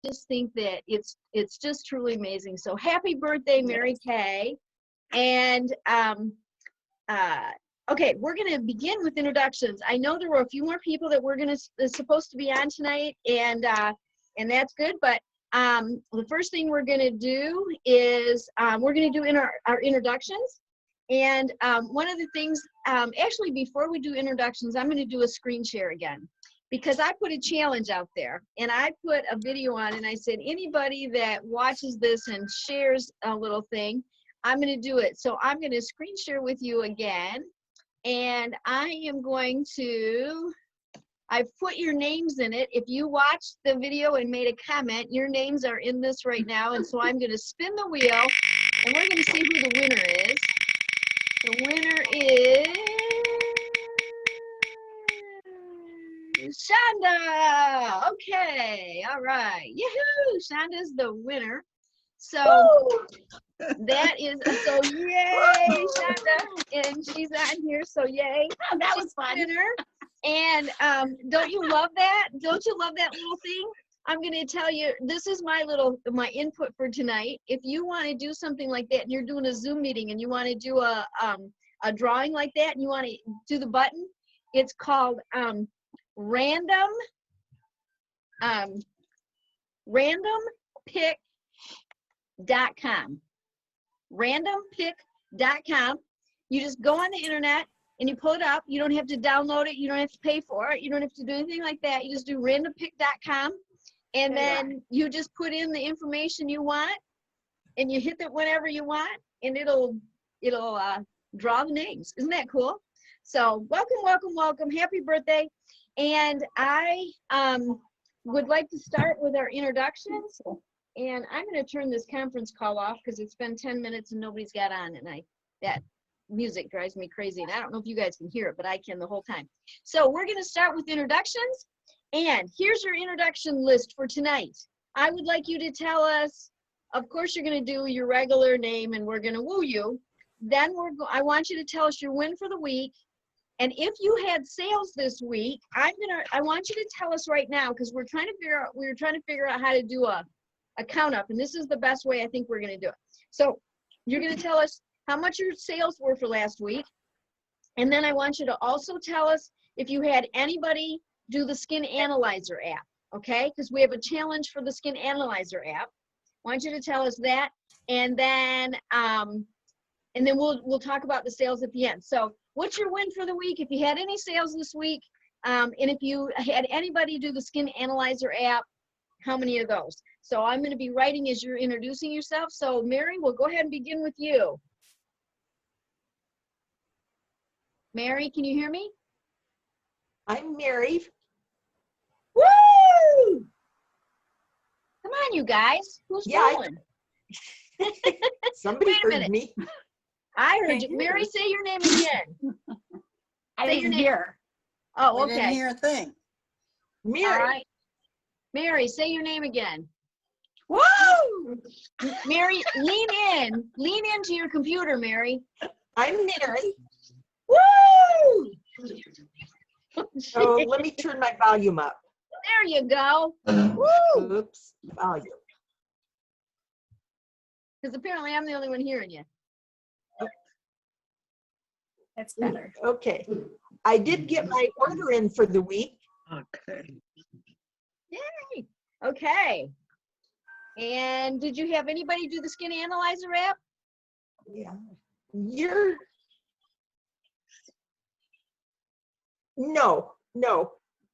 just think that it's just truly amazing. So happy birthday, Mary Kay. And okay, we're going to begin with introductions. I know there were a few more people that we're supposed to be on tonight, and that's good. But the first thing we're going to do is we're going to do our introductions. And one of the things, actually, before we do introductions, I'm going to do a screen share again, because I put a challenge out there, and I put a video on, and I said, anybody that watches this and shares a little thing, I'm going to do it. So I'm going to screen share with you again, and I am going to, I've put your names in it. If you watched the video and made a comment, your names are in this right now. And so I'm going to spin the wheel, and we're going to see who the winner is. The winner is Shonda. Okay, all right. Yahoo! Shonda's the winner. So that is, so yay, Shonda. And she's on here, so yay. Oh, that was fun. Winner. And don't you love that? Don't you love that little thing? I'm going to tell you, this is my input for tonight. If you want to do something like that, and you're doing a Zoom meeting, and you want to do a drawing like that, and you want to do the button, it's called randompick.com. randompick.com. You just go on the internet and you pull it up. You don't have to download it. You don't have to pay for it. You don't have to do anything like that. You just do randompick.com, and then you just put in the information you want, and you hit it whenever you want, and it'll draw the names. Isn't that cool? So welcome. Happy birthday. And I would like to start with our introductions. And I'm going to turn this conference call off because it's been 10 minutes and nobody's got on, and that music drives me crazy. And I don't know if you guys can hear it, but I can the whole time. So we're going to start with introductions. And here's your introduction list for tonight. I would like you to tell us, of course, you're going to do your regular name, and we're going to woo you. Then I want you to tell us your win for the week. And if you had sales this week, I want you to tell us right now, because we're trying to figure out how to do a count up, and this is the best way I think we're going to do it. So you're going to tell us how much your sales were for last week, and then I want you to also tell us if you had anybody do the Skin Analyzer app, okay? Because we have a challenge for the Skin Analyzer app. I want you to tell us that, and then we'll talk about the sales at the end. So what's your win for the week? If you had any sales this week, and if you had anybody do the Skin Analyzer app, how many of those? So I'm going to be writing as you're introducing yourself. So Mary, we'll go ahead and begin with you. Mary, can you hear me? I'm Mary. Woo! Come on, you guys. Who's rolling? Somebody heard me. I heard you. Mary, say your name again. I didn't hear. Oh, We okay. didn't hear a thing. Mary. All right. Mary, say your name again. Woo! Mary, lean into your computer, Mary. I'm Mary. Woo! So let me turn my volume up. There you go. Woo! Oops, volume. Because apparently I'm the only one hearing you. That's better. Okay. I did get my order in for the week. Okay. Yay! Okay. And did you have anybody do the Skin Analyzer app? Yeah. No.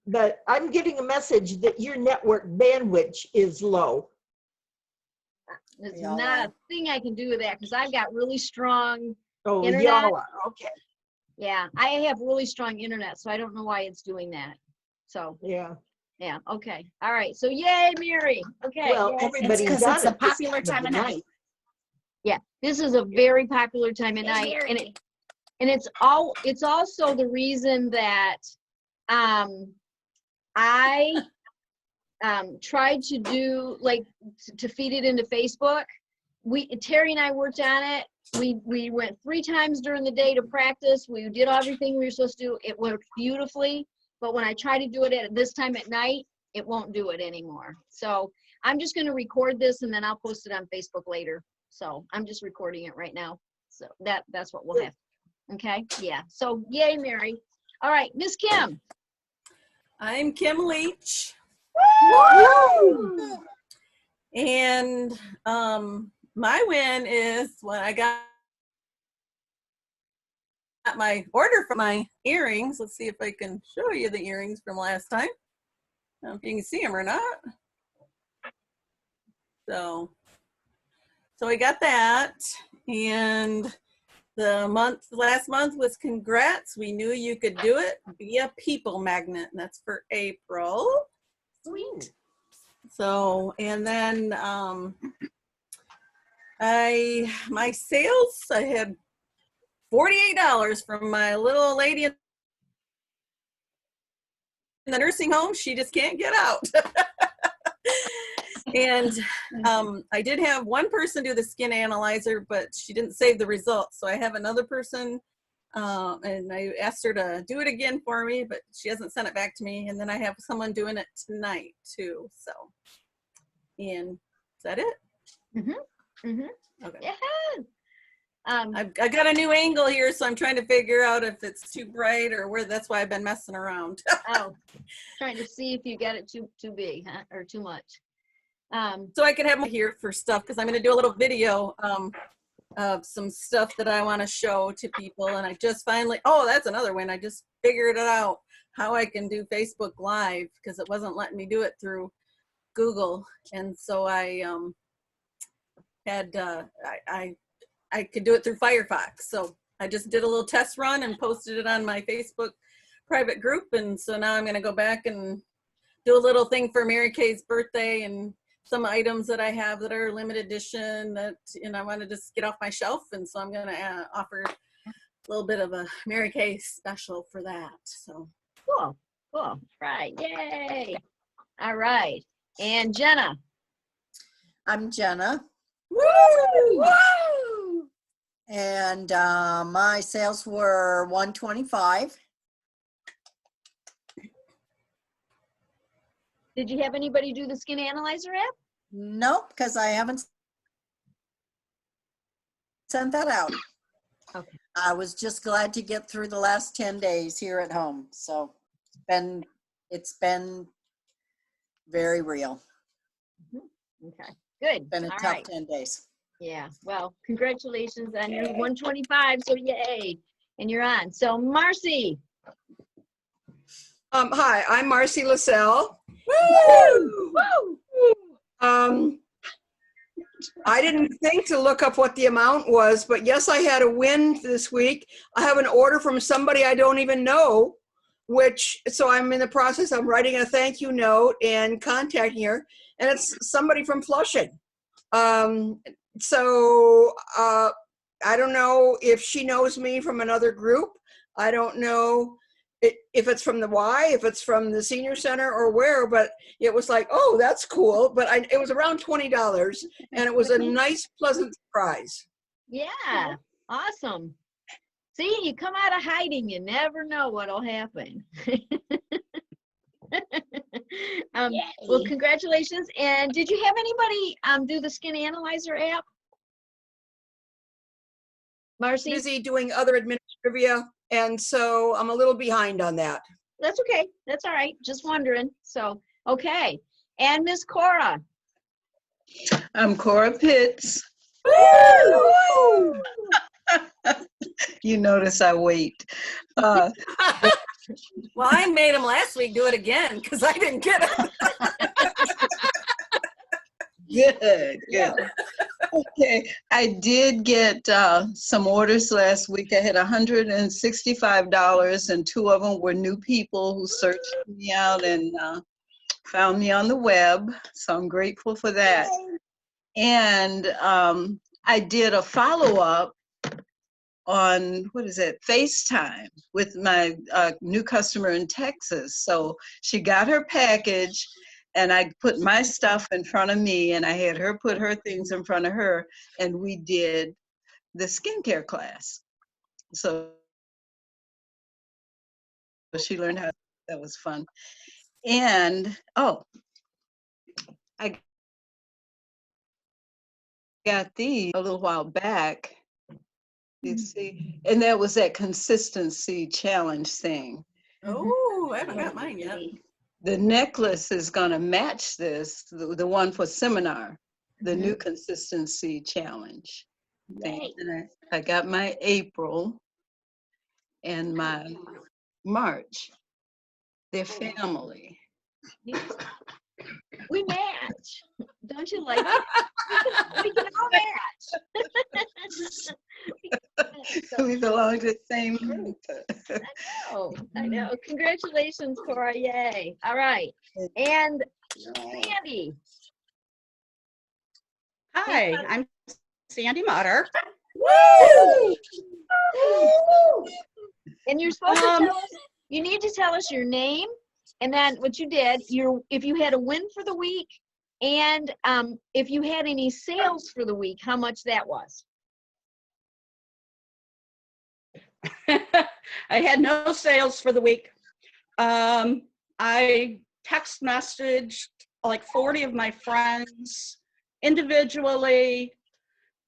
But I'm getting a message that your network bandwidth is low. There's Yeah. not a thing I can do with that because I've got really strong Oh, internet. y'all are. Okay. Yeah, I have really strong internet, so I don't know why it's doing that. So, Yeah. yeah, okay. All right, so yay, Mary. Okay. Well, yay. everybody's It's 'cause done it's a it this popular time of night. Yeah, this is a very popular time of Hey, night, Mary. and it's also the reason that I tried to do to feed it into Facebook. Terry and I worked on it. We went 3 times during the day to practice. We did everything we were supposed to do. It worked beautifully, but when I try to do it at this time at night, it won't do it anymore. So I'm just gonna record this and then I'll post it on Facebook later. So I'm just recording it right now. So that's what we'll have. Okay, yeah. So yay, Mary. All right, Miss Kim. I'm Kim Leach, Woo! and my win is when I got my order for my earrings. Let's see if I can show you the earrings from last time. I don't know if you can see them or not. So I got that, and last month was congrats. We knew you could do it. Be a people magnet, and that's for April. Sweet. So, and then my sales, I had $48 from my little lady in the nursing home. She just can't get out. And I did have one person do the skin analyzer, but she didn't save the results. So I have another person, and I asked her to do it again for me, but she hasn't sent it back to me. And then I have someone doing it tonight too. So, and is that it? Okay. Yeah. I got a new angle here, so I'm trying to figure out if it's too bright or where. That's why I've been messing around. Oh, trying to see if you got it too big, huh, or too much. So I can have them here for stuff, because I'm going to do a little video of some stuff that I want to show to people. And I just finally, oh, that's another one. I just figured it out, how I can do Facebook Live, because it wasn't letting me do it through Google. And so I I could do it through Firefox. So I just did a little test run and posted it on my Facebook private group. And so now I'm going to go back and do a little thing for Mary Kay's birthday, and some items that I have that are limited edition that, I want to just get off my shelf. And so I'm going to offer a little bit of a Mary Kay special for that. So Cool. Right. Yay. All right. And Jenna. I'm Jenna, woo! and my sales were 125. Did you have anybody do the skin analyzer app? Nope, because I haven't sent that out. Okay. I was just glad to get through the last 10 days here at home. So it's been very real. Okay. Good. Been a All tough right. 10 days. Yeah. Well, congratulations on your 125. So yay. And you're on. So Marcy. Hi, I'm Marcy LaSalle. Woo! I didn't think to look up what the amount was, but yes, I had a win this week. I have an order from somebody I don't even know, so I'm in the process. I'm writing a thank you note and contacting her, and it's somebody from Flushing. So I don't know if she knows me from another group. I don't know if it's from the Y, if it's from the senior center or where, but it was like, oh, that's cool. But it was around $20, and it was a nice, pleasant surprise. Yeah. Awesome. See, you come out of hiding, you never know what'll happen. Well, congratulations. And did you have anybody do the skin analyzer app? Marcy? Busy doing other administrivia, and so I'm a little behind on that. That's okay. That's all right. Just wondering. So, okay. And Miss Cora. I'm Cora Pitts. Woo! You notice I wait. Well, I made them last week do it again because I didn't get it. Good. Okay, I did get some orders last week. I had $165, and 2 of them were new people who searched me out and found me on the web. So I'm grateful for that. And I did a follow-up on, FaceTime with my new customer in Texas. So she got her package, and I put my stuff in front of me, and I had her put her things in front of her, and we did the skincare class. So she learned how. That was fun. And I got these a little while back. You see, and that was that consistency challenge thing. Oh, I haven't got mine yet. The necklace is gonna match this, the one for seminar, the new consistency challenge thing. And I got my April and my March. They're family. We match. Don't you like it? We can all match. We belong to the same group. I know. Congratulations, Cora. Yay. All right. And Sandy. Hi, I'm Sandy Mutter. And you're supposed to tell us, you need to tell us your name and then what you did, if you had a win for the week, and if you had any sales for the week, how much that was. I had no sales for the week. I text messaged like 40 of my friends individually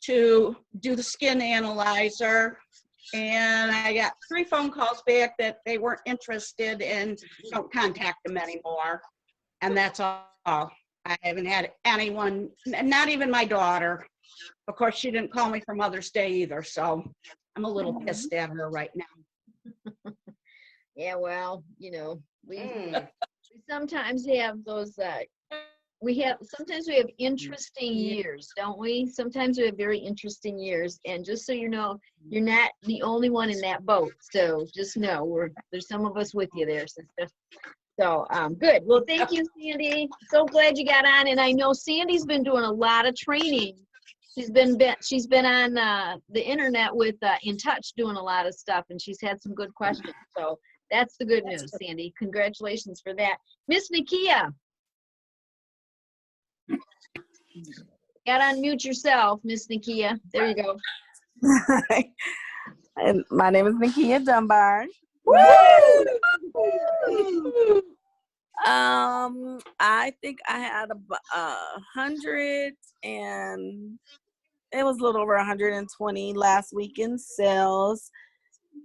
to do the skin analyzer. And I got 3 phone calls back that they weren't interested and don't contact them anymore. And that's all. I haven't had anyone, not even my daughter. Of course, she didn't call me for Mother's Day either. So I'm a little pissed at her right now. Yeah, well, we sometimes have those, sometimes we have interesting years, don't we? Sometimes we have very interesting years. And just so you know, you're not the only one in that boat. So just know there's some of us with you there, sister. So good. Well, thank you, Sandy. So glad you got on. And I know Sandy's been doing a lot of training. She's been on the internet with In Touch doing a lot of stuff, and she's had some good questions. So that's the good news, Sandy. Congratulations for that. Miss Nakia. Got to unmute yourself, Miss Nakia. There you go. And my name is Nakia Dunbar. I think I had 100 and it was a little over 120 last week in sales.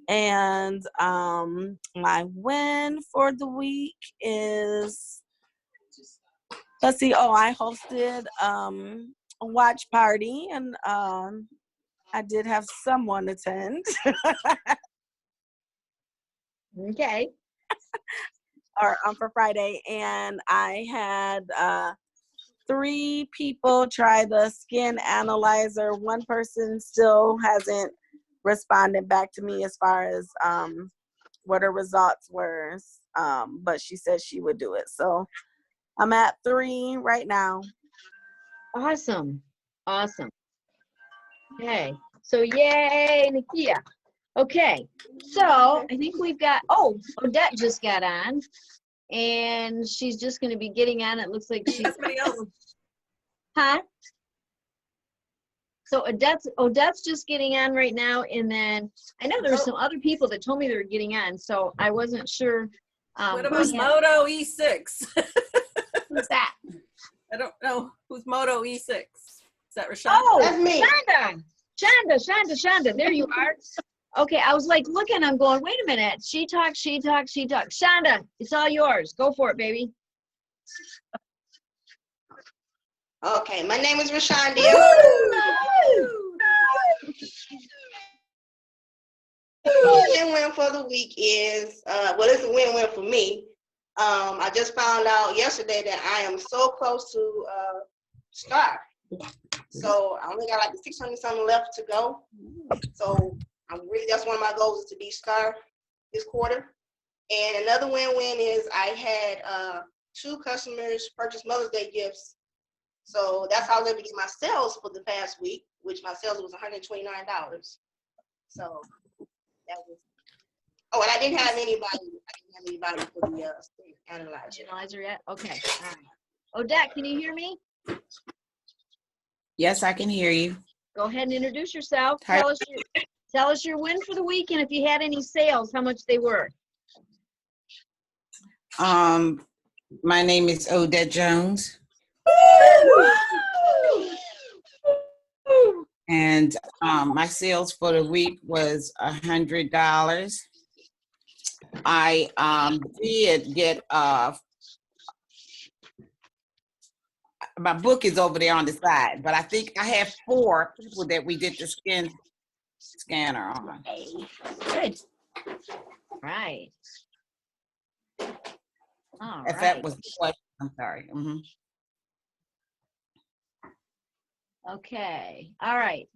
And my win for the week is, let's see, I hosted a watch party, and I did have someone attend. Okay. Or for Friday, and I had 3 people try the skin analyzer. One person still hasn't responded back to me as far as what her results were, but she said she would do it. So I'm at 3 right now. Awesome. Okay. So yay, Nakia. Okay. So I think we've got, Odette just got on, and she's just going to be getting on. It looks like she's. Somebody else. Huh? So Odette's just getting on right now, and then I know there were some other people that told me they were getting on, so I wasn't sure. What about Moto E6? Who's that? I don't know. Who's Moto E6? Is that Rashawn? Oh, That's me. Shonda, there you are. Okay, I was like looking, I'm going, wait a minute. She talks. Shonda, it's all yours. Go for it, baby. Okay, my name is Rashawn. The win for the week is, it's a win-win for me. I just found out yesterday that I am so close to STAR. So I only got like 600 something left to go. So that's one of my goals is to be STAR this quarter. And another win-win is I had 2 customers purchase Mother's Day gifts. So that's how I was able to get my sales for the past week, which my sales was $129. So that was, and I didn't have anybody for the analyzer. Analyzer yet? Okay. All right. Odette, can you hear me? Yes, I can hear you. Go ahead and introduce yourself. Hi. Tell us your win for the week, and if you had any sales, how much they were. My name is Odette Jones. And my sales for the week was $100. I did get my book is over there on the side, but I think I have 4 people that we did the scanner on. Hey, good. Right. All If right. that was the question, I'm sorry. Okay. All right.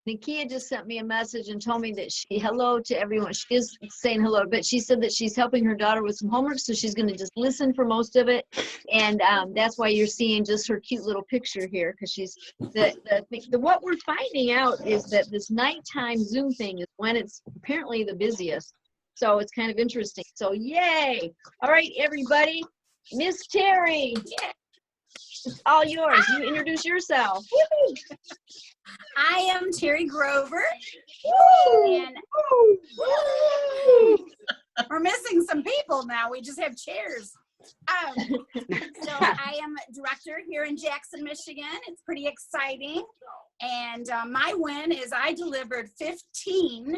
Nakia just sent me a message and told me that hello to everyone. She is saying hello, but she said that she's helping her daughter with some homework, so she's going to just listen for most of it. And that's why you're seeing just her cute little picture here, because she's what we're finding out is that this nighttime Zoom thing is when it's apparently the busiest. So it's kind of interesting. So yay. All right, everybody. Miss Terry. Yeah. It's all yours. You introduce yourself. I am Terry Grover. And we're missing some people now. We just have chairs. So I am director here in Jackson, Michigan. It's pretty exciting. And my win is I delivered 15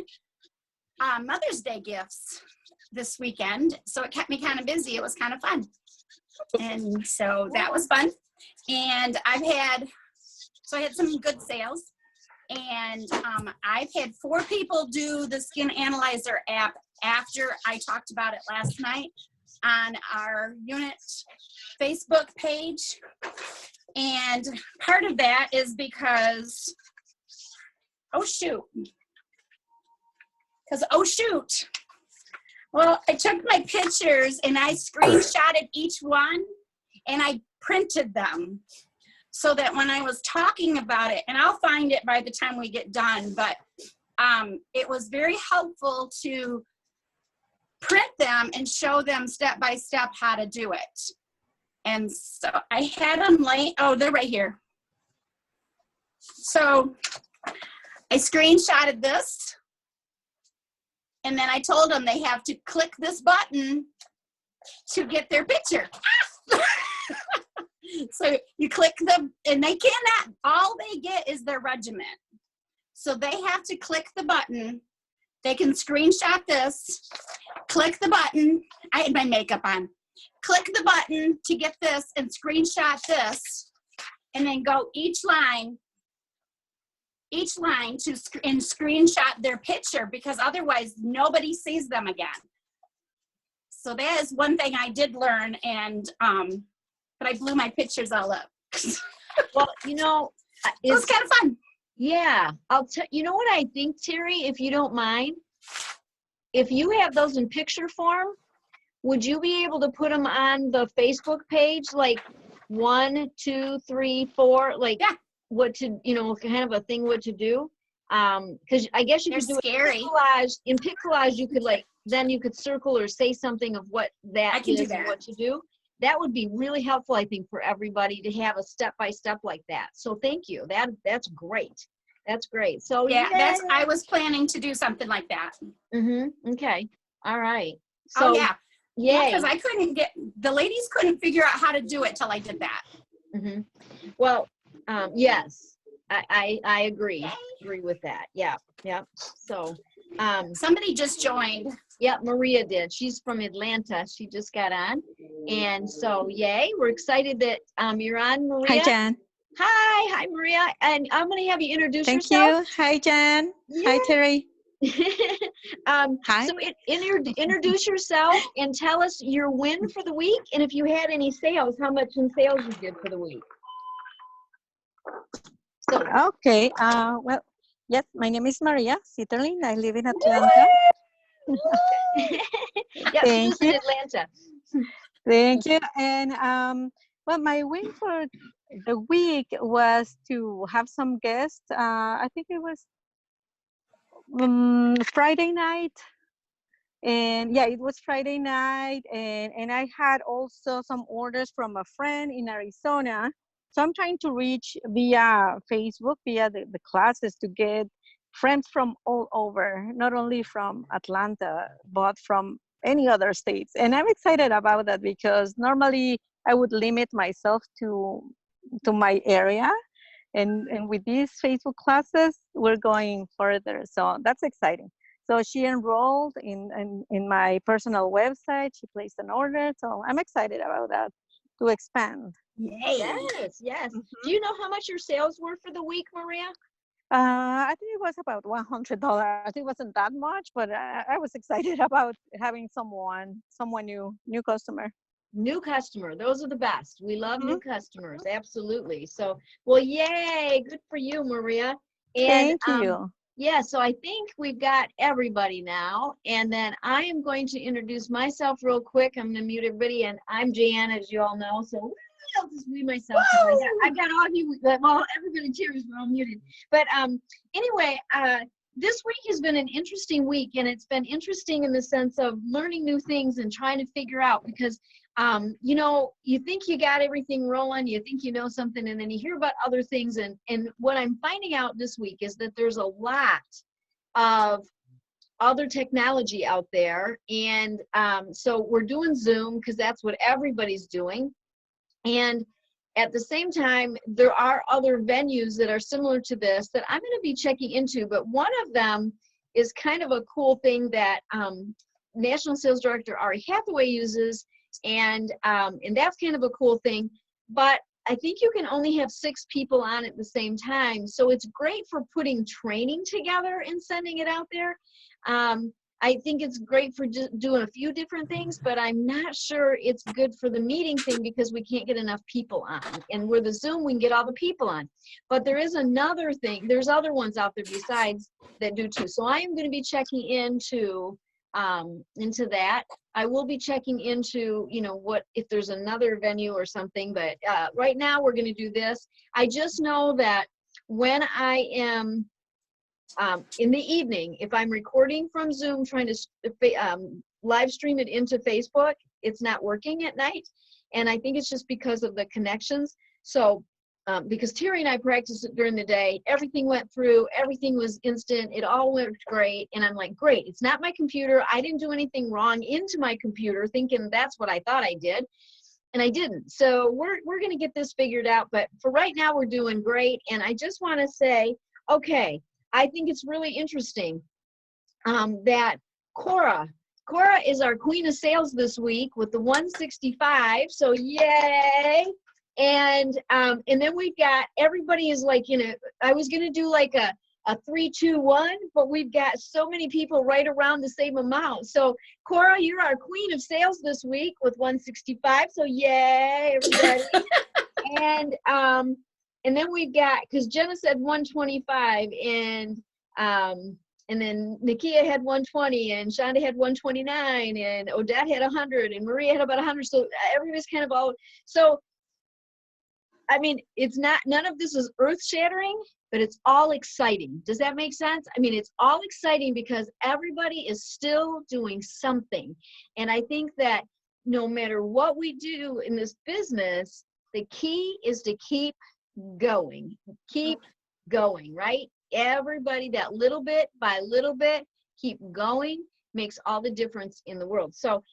Mother's Day gifts this weekend. So it kept me kind of busy. It was kind of fun. And so that was fun. And I had some good sales. And I've had 4 people do the Skin Analyzer app after I talked about it last night on our unit Facebook page. And part of that is because, oh shoot. Well, I took my pictures and I screenshotted each one and I printed them so that when I was talking about it, and I'll find it by the time we get done, but it was very helpful to print them and show them step by step how to do it. And so I had them they're right here. So I screenshotted this. And then I told them they have to click this button to get their picture. So you click them, and they cannot, all they get is their regimen. So they have to click the button. They can screenshot this, click the button. I had my makeup on. Click the button to get this and screenshot this, and then go each line and screenshot their picture, because otherwise nobody sees them again. So that is one thing I did learn, and but I blew my pictures all up. Well, you know, it was kind of fun. Yeah, you know what I think, Terry, if you don't mind, if you have those in picture form, would you be able to put them on the Facebook page, like 1, 2, 3, 4, like what to, kind of a thing what to do? Because I guess you could do scary. In Pic Collage, you could then you could circle or say something of what that is and what to do. That would be really helpful, I think, for everybody to have a step-by-step like that. So thank you. That's great. That's great. So I was planning to do something like that. Okay. All right. So yay. Because the ladies couldn't figure out how to do it till I did that. Well, yes, I agree. Agree with that. Yeah. So somebody just joined. Yeah, Maria did. She's from Atlanta. She just got on. And so, yay, we're excited that you're on, Maria. Hi, Jan. Hi, Maria. And I'm going to have you introduce yourself. Thank you. Hi, Jan. Yay. Hi, Terry. Hi. So introduce yourself and tell us your win for the week, and if you had any sales, how much in sales you did for the week. So. Okay. Well, yes, my name is Maria Sitterlin. I live in Atlanta. Yeah, thank you. Atlanta. Thank you. And well, my win for the week was to have some guests. I think it was Friday night. And yeah, it was Friday night. And I had also some orders from a friend in Arizona. So I'm trying to reach via Facebook, via the classes, to get friends from all over, not only from Atlanta, but from any other states. And I'm excited about that, because normally I would limit myself to my area. And with these Facebook classes, we're going further. So that's exciting. So she enrolled in my personal website. She placed an order. So I'm excited about that to expand. Yay. Yes, yes. Mhm. Do you know how much your sales were for the week, Maria? I think it was about $100. It wasn't that much, but I was excited about having someone new customer. New customer, those are the best. We love new Mhm. customers, absolutely. So, well, yay, good for you, Maria. And Thank you. yeah, so I think we've got everybody now. And then I am going to introduce myself real quick. I'm going to mute everybody, and I'm Jan, as you all know. So I'll just mute myself. 'Cause I got all you. Well, everybody cheers. We're all muted. But anyway, this week has been an interesting week, and it's been interesting in the sense of learning new things and trying to figure out, because you know, you think you got everything rolling, you think you know something, and then you hear about other things. And what I'm finding out this week is that there's a lot of other technology out there. And so we're doing Zoom because that's what everybody's doing. And at the same time, there are other venues that are similar to this that I'm going to be checking into. But one of them is kind of a cool thing that National Sales Director Ari Hathaway uses. And that's kind of a cool thing. But I think you can only have 6 people on at the same time. So it's great for putting training together and sending it out there. I think it's great for just doing a few different things, but I'm not sure it's good for the meeting thing because we can't get enough people on. And with the Zoom, we can get all the people on. But there is another thing. There's other ones out there besides that do too. So I am going to be checking into that. I will be checking into, you know, what if there's another venue or something. But right now we're going to do this. I just know that when I am in the evening, if I'm recording from Zoom, trying to live stream it into Facebook, it's not working at night. And I think it's just because of the connections. So because Terry and I practiced it during the day, everything went through, everything was instant, it all went great. And I'm like, great, it's not my computer. I didn't do anything wrong into my computer thinking that's what I thought I did. And I didn't. So we're going to get this figured out. But for right now, we're doing great. And I just want to say, okay, I think it's really interesting that Cora is our queen of sales this week with the 165. So yay! And then we've got, everybody is like, you know, I was gonna do like a 3, 2, 1, but we've got so many people right around the same amount. So Cora, you're our queen of sales this week with 165. So yay, everybody! And then we've got, because Jenna said 125, and then Nakia had 120, and Shonda had 129, and Odette had 100, and Maria had about 100. So everybody's kind of all, so I mean, it's not, none of this is earth shattering, but it's all exciting. Does that make sense? I mean, it's all exciting because everybody is still doing something. And I think that no matter what we do in this business, the key is to keep going, right? Everybody, that little bit by little bit, keep going, makes all the difference in the world. So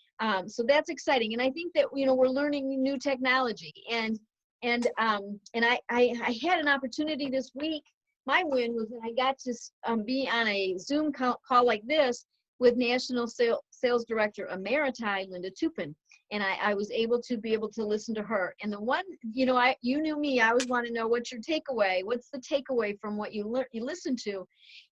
so that's exciting. And I think that, you know, we're learning new technology, and I had an opportunity this week. My win was that I got to be on a Zoom call like this with National Sales Director Emeriti, Linda Tupin. And I was able to listen to her. And the one, you know, you knew me, I always want to know what's your takeaway? What's the takeaway from what you listened to?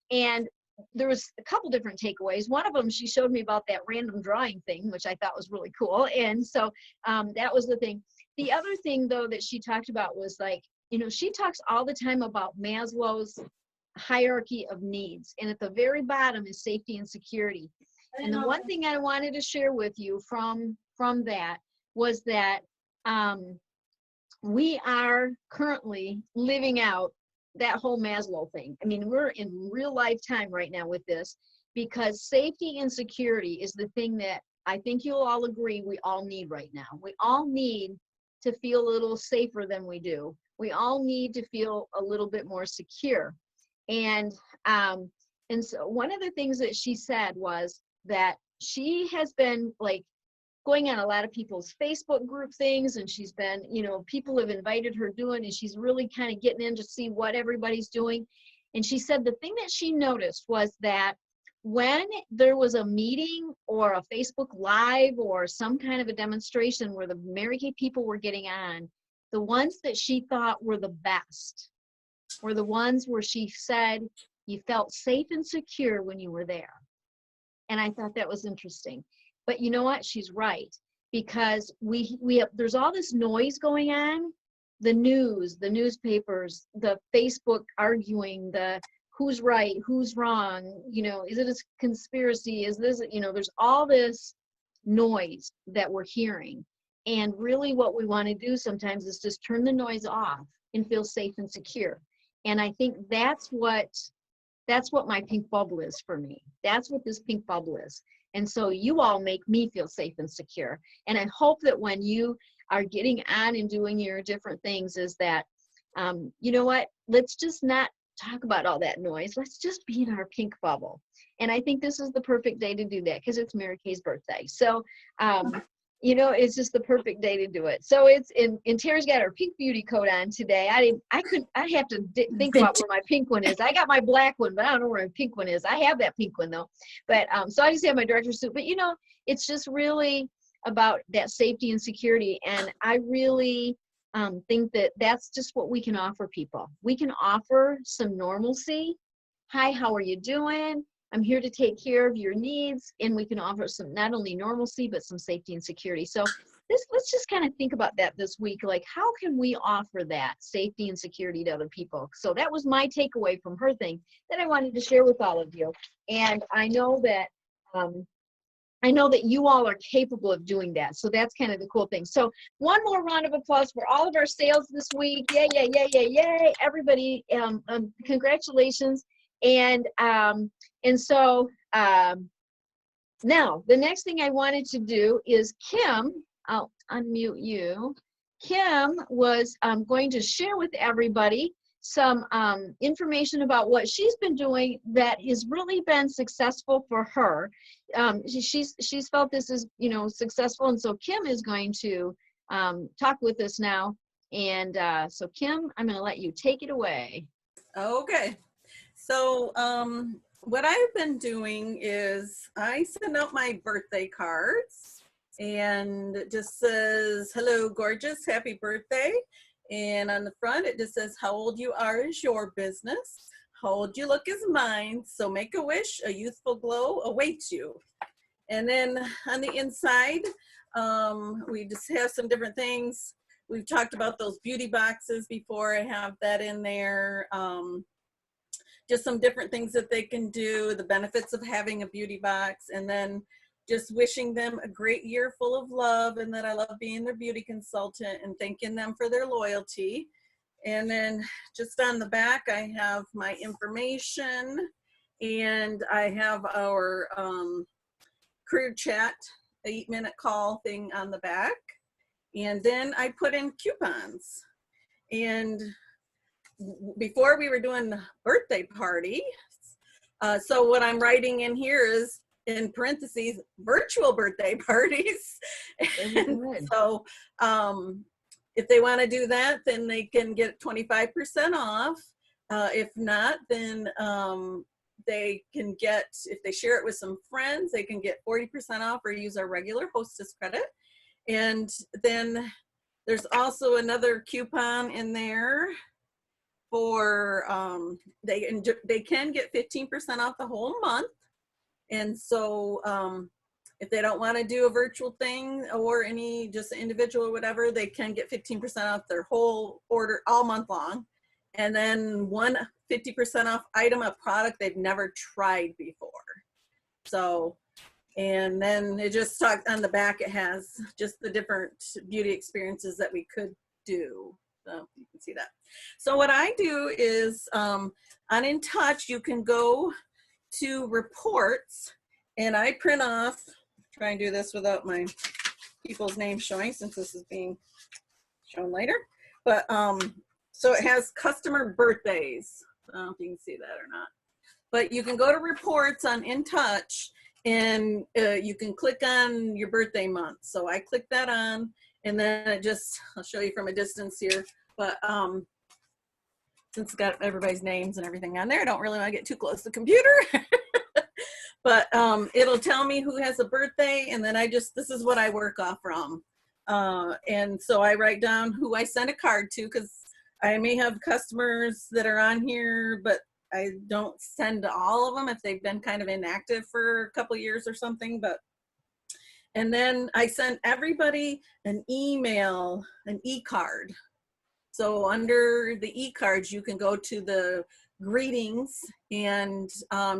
And there was a couple different takeaways. One of them, she showed me about that random drawing thing, which I thought was really cool. And so that was the thing. The other thing, though, that she talked about was, like, you know, she talks all the time about Maslow's hierarchy of needs. And at the very bottom is safety and security. And the one thing I wanted to share with you from that was that we are currently living out that whole Maslow thing. I mean, we're in real life time right now with this, because safety and security is the thing that I think you'll all agree we all need right now. We all need to feel a little safer than we do. We all need to feel a little bit more secure. And so one of the things that she said was that she has been, like, going on a lot of people's Facebook group things, and she's been, you know, people have invited her doing, and she's really kind of getting in to see what everybody's doing. And she said the thing that she noticed was that when there was a meeting or a Facebook Live or some kind of a demonstration where the Mary Kay people were getting on, the ones that she thought were the best were the ones where she said you felt safe and secure when you were there. And I thought that was interesting. But you know what? She's right, because there's all this noise going on, the news, the newspapers, the Facebook arguing, the who's right, who's wrong, you know, is it a conspiracy? Is this, you know, there's all this noise that we're hearing. And really what we want to do sometimes is just turn the noise off and feel safe and secure. And I think that's what my pink bubble is for me. That's what this pink bubble is. And so you all make me feel safe and secure. And I hope that when you are getting on and doing your different things is that, you know what, let's just not talk about all that noise. Let's just be in our pink bubble. And I think this is the perfect day to do that because it's Mary Kay's birthday. So, you know, it's just the perfect day to do it. So it's and Tara's got her pink beauty coat on today. I have to think about where my pink one is. I got my black one, but I don't know where my pink one is. I have that pink one though. But so I just have my director's suit. But you know, it's just really about that safety and security. And I really think that that's just what we can offer people. We can offer some normalcy. Hi, how are you doing? I'm here to take care of your needs, and we can offer some, not only normalcy, but some safety and security. So let's just kind of think about that this week. Like, how can we offer that safety and security to other people? So that was my takeaway from her thing that I wanted to share with all of you. And I know that you all are capable of doing that. So that's kind of the cool thing. So one more round of applause for all of our sales this week. Yay, yay, yay, yay, yay. Everybody, congratulations. And so now the next thing I wanted to do is Kim, I'll unmute you. Kim was going to share with everybody some information about what she's been doing that has really been successful for her. She's felt this is, you know, successful, and so Kim is going to talk with us now. And so Kim, I'm going to let you take it away. Okay. So what I've been doing is I send out my birthday cards, and it just says, hello, gorgeous, happy birthday. And on the front, it just says, how old you are is your business. How old you look is mine. So make a wish, a youthful glow awaits you. And then on the inside, we just have some different things. We've talked about those beauty boxes before. I have that in there. Just some different things that they can do, the benefits of having a beauty box, and then just wishing them a great year full of love, and that I love being their beauty consultant, and thanking them for their loyalty. And then just on the back, I have my information, and I have our career chat, 8-minute call thing on the back. And then I put in coupons. And before we were doing birthday parties, so what I'm writing in here is, in parentheses, virtual birthday parties. And so if they want to do that, then they can get 25% off. If not, then they can get, if they share it with some friends, they can get 40% off or use our regular hostess credit. And then there's also another coupon in there for they can get 15% off the whole month. And so if they don't want to do a virtual thing or any just individual or whatever, they can get 15% off their whole order all month long. And then 50% off item, a product they've never tried before. So, and then it just talks on the back, it has just the different beauty experiences that we could do. So you can see that. So what I do is on In Touch, you can go to reports, and I print off, try and do this without my people's names showing since this is being shown later. But so it has customer birthdays. I don't know if you can see that or not. But you can go to reports on In Touch, and you can click on your birthday month. So I click that on, and then it just, I'll show you from a distance here, but since it's got everybody's names and everything on there, I don't really want to get too close to the computer. But it'll tell me who has a birthday, and then this is what I work off from. And so I write down who I send a card to, because I may have customers that are on here, but I don't send to all of them if they've been kind of inactive for a couple of years or something. And then I send everybody an email, an e-card. So under the e-cards, you can go to the greetings, and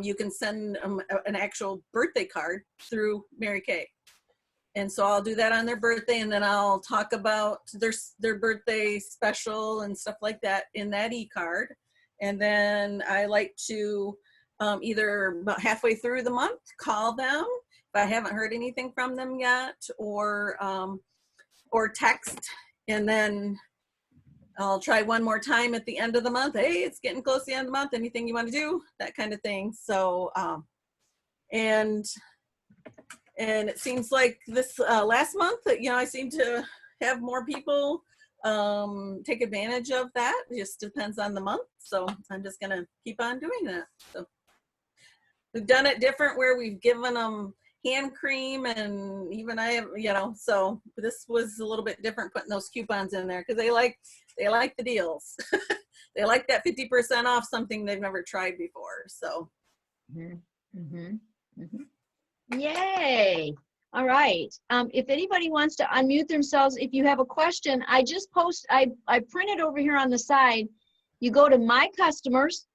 you can send an actual birthday card through Mary Kay. And so I'll do that on their birthday, and then I'll talk about their birthday special and stuff like that in that e-card. And then I like to either about halfway through the month call them if I haven't heard anything from them yet, or text, and then I'll try one more time at the end of the month. Hey, it's getting close to the end of the month. Anything you want to do? That kind of thing. So, and it seems like this last month that, I seem to have more people take advantage of that. It just depends on the month. So I'm just going to keep on doing that. So we've done it different where we've given them hand cream, and even I have, so this was a little bit different putting those coupons in there, because they like the deals. They like that 50% off something they've never tried before. So. Yay. All right. If anybody wants to unmute themselves, if you have a question, I printed over here on the side. You go to my customers,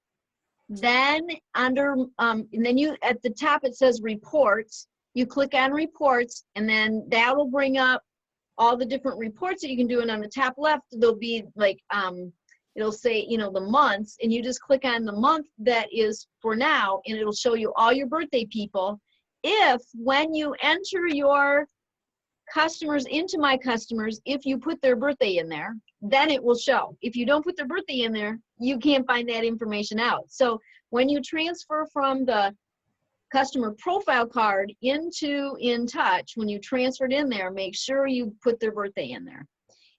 then under, and then at the top it says reports. You click on reports, and then that'll bring up all the different reports that you can do. And on the top left, there'll be like, it'll say, the months, and you just click on the month that is for now, and it'll show you all your birthday people. When you enter your customers into my customers, if you put their birthday in there, then it will show. If you don't put their birthday in there, you can't find that information out. So when you transfer from the customer profile card into InTouch, when you transfer it in there, make sure you put their birthday in there.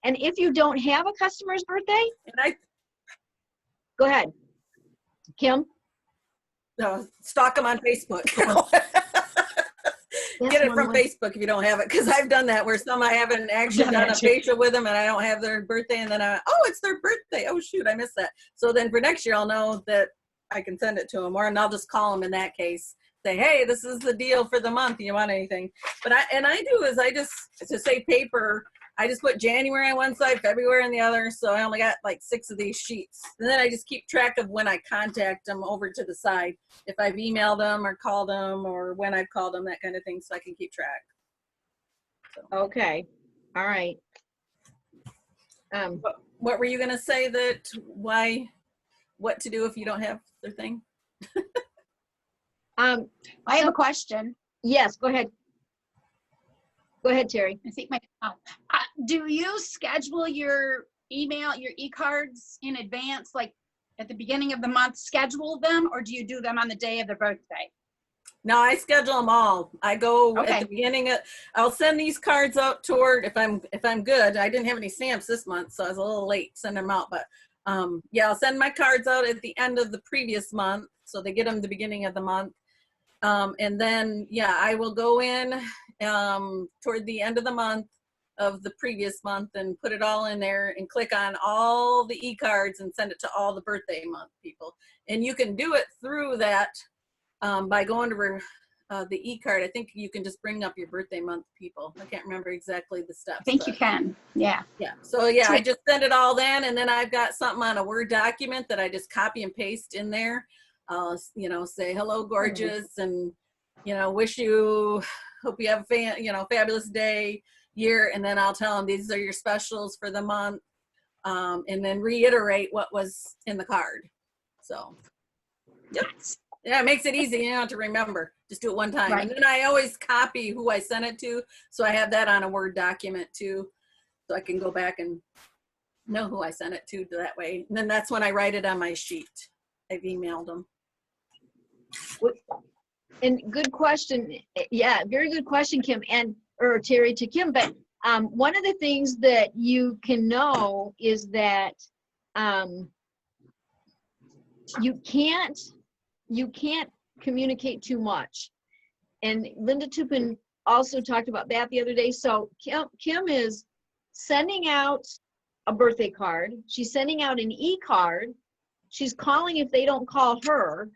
And if you don't have a customer's birthday, go ahead, Kim. No, stalk them on Facebook. Get it from Facebook if you don't have it, because I've done that where I haven't actually done a facial with them, and I don't have their birthday, and then it's their birthday. Oh shoot, I missed that. So then for next year, I'll know that I can send it to them, and I'll just call them in that case. Say, hey, this is the deal for the month. Do you want anything? But I just to save paper, I just put January on one side, February on the other. So I only got like 6 of these sheets. And then I just keep track of when I contact them over to the side. If I've emailed them or called them, or when I've called them, that kind of thing, so I can keep track. So. Okay. All right. What were you going to say what to do if you don't have their thing? I have a question. Yes, go ahead. Go ahead, Terry. I think do you schedule your email, your e-cards in advance, like at the beginning of the month, schedule them, or do you do them on the day of their birthday? No, I schedule them all. I go at the beginning I'll send these cards out toward, if I'm good. I didn't have any stamps this month, so I was a little late sending them out, but I'll send my cards out at the end of the previous month, so they get them the beginning of the month. And then, I will go in toward the end of the month of the previous month and put it all in there and click on all the e-cards and send it to all the birthday month people. And you can do it through that by going to the e-card. I think you can just bring up your birthday month people. I can't remember exactly the steps. I think you can. Yeah. Yeah. So I just send it all then, and then I've got something on a Word document that I just copy and paste in there. Say hello, gorgeous, and wish you, hope you have a fabulous day, year, and then I'll tell them these are your specials for the month, and then reiterate what was in the card. So, yep. Yeah, it makes it easy. You don't have to remember. Just do it one time. Right. And then I always copy who I sent it to, so I have that on a Word document too, so I can go back and know who I sent it to that way. And then that's when I write it on my sheet. I've emailed them. And good question. Yeah, very good question, Kim, or Terry to Kim. But one of the things that you can know is that you can't communicate too much. And Linda Tupin also talked about that the other day. So Kim is sending out a birthday card. She's sending out an e-card. She's calling if they don't call her,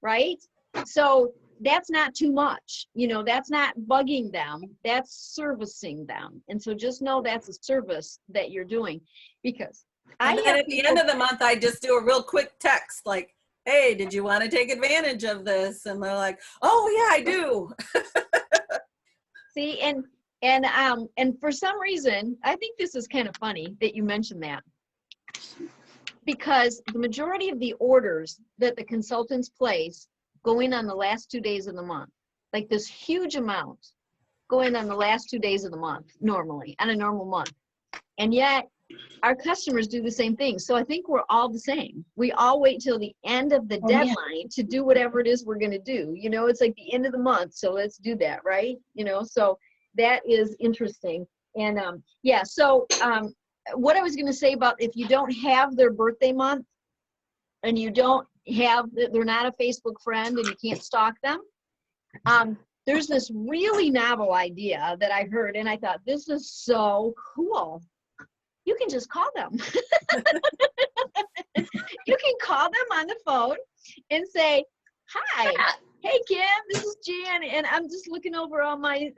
right? So that's not too much. You know, that's not bugging them. That's servicing them. And so just know that's a service that you're doing, because And then at the end of the month, I just do a real quick text like, hey, did you want to take advantage of this? And they're like, oh yeah, I do. See, and for some reason, I think this is kind of funny that you mentioned that, because the majority of the orders that the consultants place go in on the last 2 days of the month, like this huge amount go in on the last 2 days of the month, normally, on a normal month. And yet our customers do the same thing. So I think we're all the same. We all wait till the end of the deadline to do whatever it is we're going to do. You know, it's like the end of the month, so let's do that, right? You know, so that is interesting. And yeah, so what I was going to say about if you don't have their birthday month and you don't have, they're not a Facebook friend and you can't stalk them, there's this really novel idea that I heard and I thought, this is so cool. You can just call them. You can call them on the phone and say, hi, hey Kim, this is Jan, and I'm just looking over all my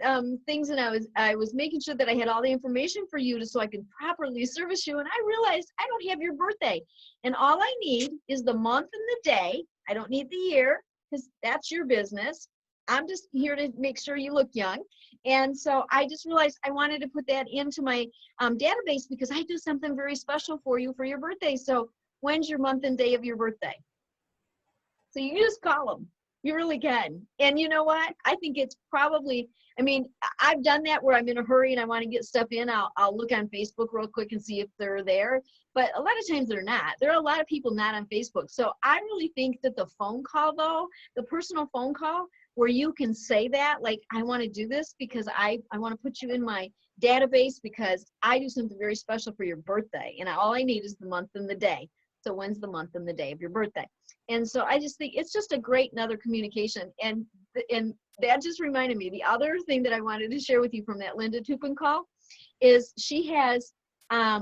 things, and I was making sure that I had all the information for you so I could properly service you, and I realized I don't have your birthday, and all I need is the month and the day. I don't need the year, because that's your business. I'm just here to make sure you look young. And so I just realized I wanted to put that into my database, because I do something very special for you for your birthday. So when's your month and day of your birthday? So you just call them. You really can. And you know what? I think it's probably, I mean, I've done that where I'm in a hurry and I want to get stuff in. I'll look on Facebook real quick and see if they're there. But a lot of times they're not. There are a lot of people not on Facebook. So I really think that the phone call, though, the personal phone call, where you can say that, like, I want to do this because I want to put you in my database because I do something very special for your birthday. And all I need is the month and the day. So when's the month and the day of your birthday? And so I just think it's just a great another communication. And that just reminded me, the other thing that I wanted to share with you from that Linda Tupin call is she has I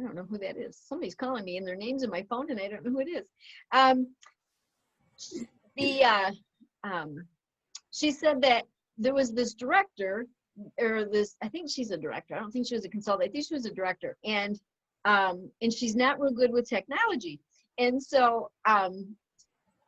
don't know who that is. Somebody's calling me and their name's in my phone and I don't know who it is. She said that there was this director, or this, I think she's a director. I don't think she was a consultant. I think she was a director. And she's not real good with technology. And so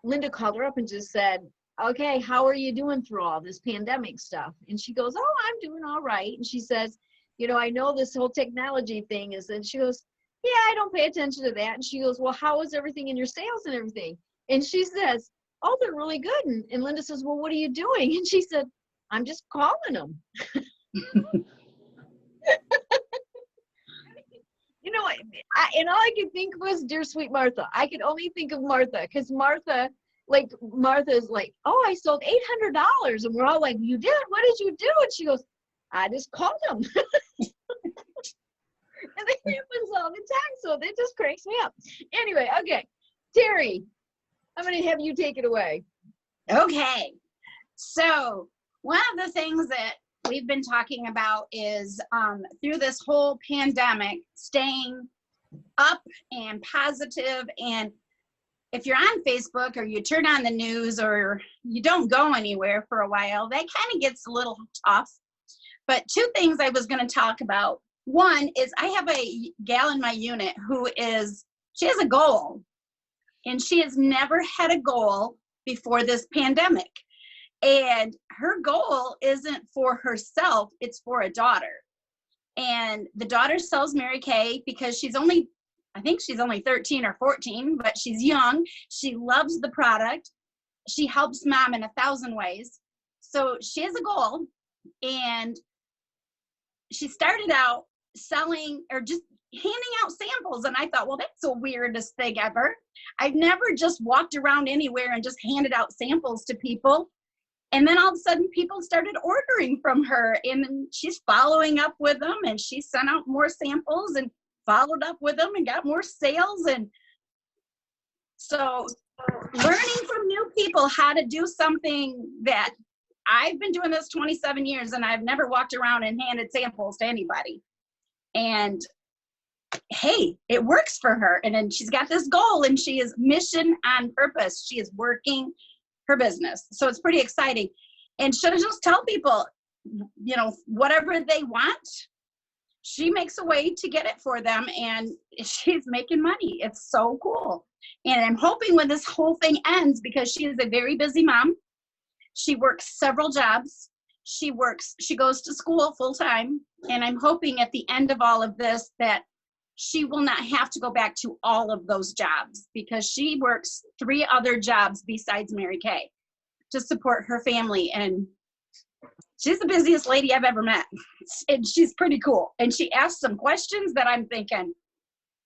Linda called her up and just said, okay, how are you doing through all this pandemic stuff? And she goes, oh, I'm doing all right. And she says, you know, I know this whole technology thing is, and she goes, yeah, I don't pay attention to that. And she goes, well, how is everything in your sales and everything? And she says, oh, they're really good. And Linda says, well, what are you doing? And she said, I'm just calling them. You know, and all I could think was, dear sweet Martha. I could only think of Martha, because Martha's like, oh, I sold $800. And we're all like, you did? What did you do? And she goes, I just called them. And it happens all the time, so that just cranks me up. Anyway, okay. Terry, I'm going to have you take it away. Okay. So one of the things that we've been talking about is through this whole pandemic, staying up and positive. And if you're on Facebook or you turn on the news or you don't go anywhere for a while, that kind of gets a little tough. But two things I was going to talk about. One is I have a gal in my unit who she has a goal, and she has never had a goal before this pandemic. And her goal isn't for herself, it's for a daughter. And the daughter sells Mary Kay because I think she's only 13 or 14, but she's young. She loves the product. She helps mom in 1,000 ways. So she has a goal, and she started out selling, or just, handing out samples. And I thought, well, that's the weirdest thing ever. I've never just walked around anywhere and just handed out samples to people. And then all of a sudden people started ordering from her, and she's following up with them, and she sent out more samples and followed up with them and got more sales. And so learning from new people how to do something that I've been doing this 27 years and I've never walked around and handed samples to anybody. And hey, it works for her. And then she's got this goal, and she is mission on purpose. She is working her business. So it's pretty exciting. And she'll just tell people, you know, whatever they want, she makes a way to get it for them, and she's making money. It's so cool. And I'm hoping when this whole thing ends, because she is a very busy mom, she works several jobs. She goes to school full time. And I'm hoping at the end of all of this that she will not have to go back to all of those jobs, because she works 3 other jobs besides Mary Kay to support her family. And she's the busiest lady I've ever met. And she's pretty cool. And she asks some questions that I'm thinking,